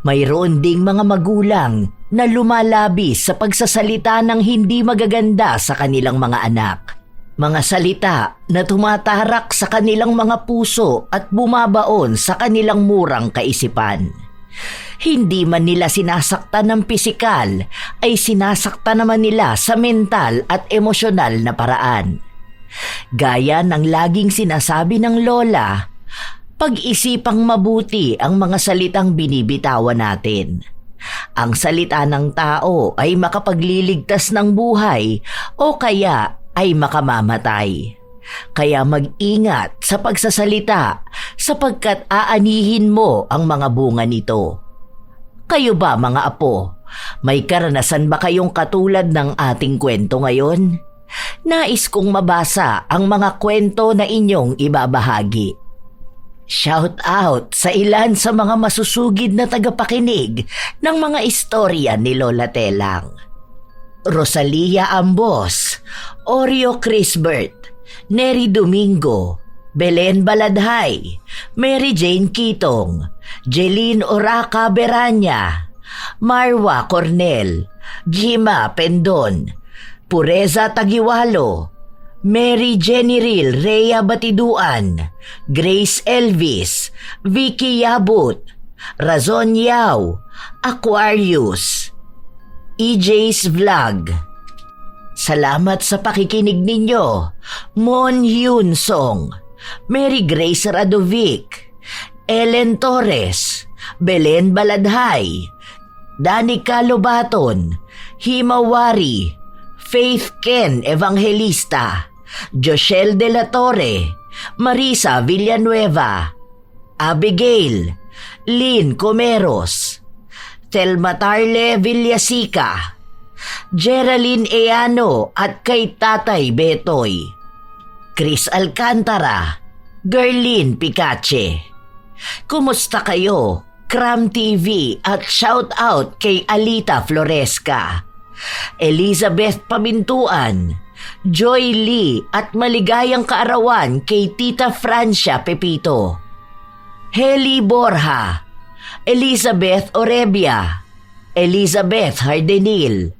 Mayroon ding mga magulang na lumalabis sa pagsasalita ng hindi magaganda sa kanilang mga anak. Mga salita na tumatarak sa kanilang mga puso at bumabaon sa kanilang murang kaisipan. Hindi man nila sinasaktan ng pisikal, ay sinasaktan naman nila sa mental at emosyonal na paraan. Gaya ng laging sinasabi ng lola, pag-isipang mabuti ang mga salitang binibitawan natin. Ang salita ng tao ay makapagliligtas ng buhay o kaya ay makamamatay. Kaya mag-ingat sa pagsasalita sapagkat aanihin mo ang mga bunga nito. Kayo ba mga apo, may karanasan ba kayong katulad ng ating kwento ngayon? Nais kong mabasa ang mga kwento na inyong ibabahagi. Shout out sa ilan sa mga masusugid na tagapakinig ng mga istorya ni Lola Telang. Rosalia Ambos, Oreo Crisbert, Neri Domingo, Belen Baladhay, Mary Jane Kitong, Jeline Oraca Beranya, Marwa Cornel, Gima Pendon, Pureza Tagiwalo, Mary Jenny Rhea Batiduan, Grace Elvis, Vicky Yabut, Razon Yao, Aquarius, EJ's Vlog. Salamat sa pakikinig ninyo. Mon Hyun Song, Mary Grace Radovic, Ellen Torres, Belen Baladhay, Danica Lobaton, Himawari, Faith Ken Evangelista, Joshel De La Torre, Marisa Villanueva, Abigail, Lynn Comeros, Thelma Tarle Villasica, Geraldine Eano at kay Tatay Betoy, Chris Alcantara, Gerlin Picache. Kumusta kayo? Cram TV at shout out kay Alita Floresca, Elizabeth Pamintuan, Joy Lee at maligayang kaarawan kay Tita Francia Pepito, Heli Borja, Elizabeth Orebia, Elizabeth Hardenil,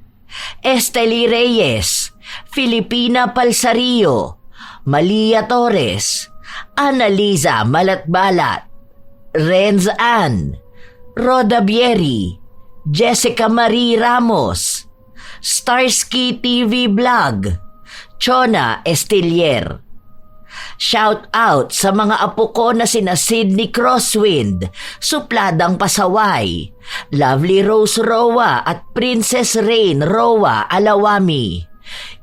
Esteli Reyes, Filipina Palsario, Malia Torres, Annaliza Malatbalat, Renz Ann, Roda Bieri, Jessica Marie Ramos, Starsky TV Vlog, Chona Estilier. Shout out sa mga apo ko na sina Sydney Crosswind, Supladang Pasaway, Lovely Rose Roa at Princess Rain Roa Alawami,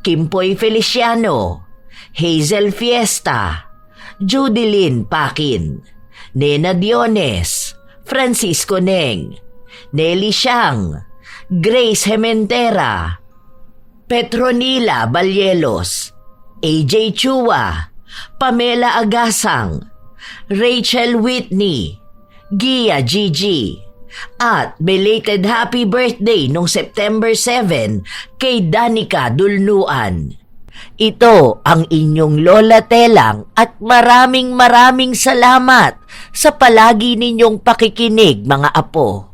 Kimpoy Feliciano, Hazel Fiesta, Judilyn Pakin, Nena Diones, Francisco Neng, Nelly Siang, Grace Hementera, Petronila Balyelos, AJ Chua, Pamela Agasang, Rachel Whitney, Gia Gigi, at belated happy birthday nung September 7 kay Danica Dulnuan. Ito ang inyong Lola Telang at maraming salamat sa palagi ninyong pakikinig, mga apo.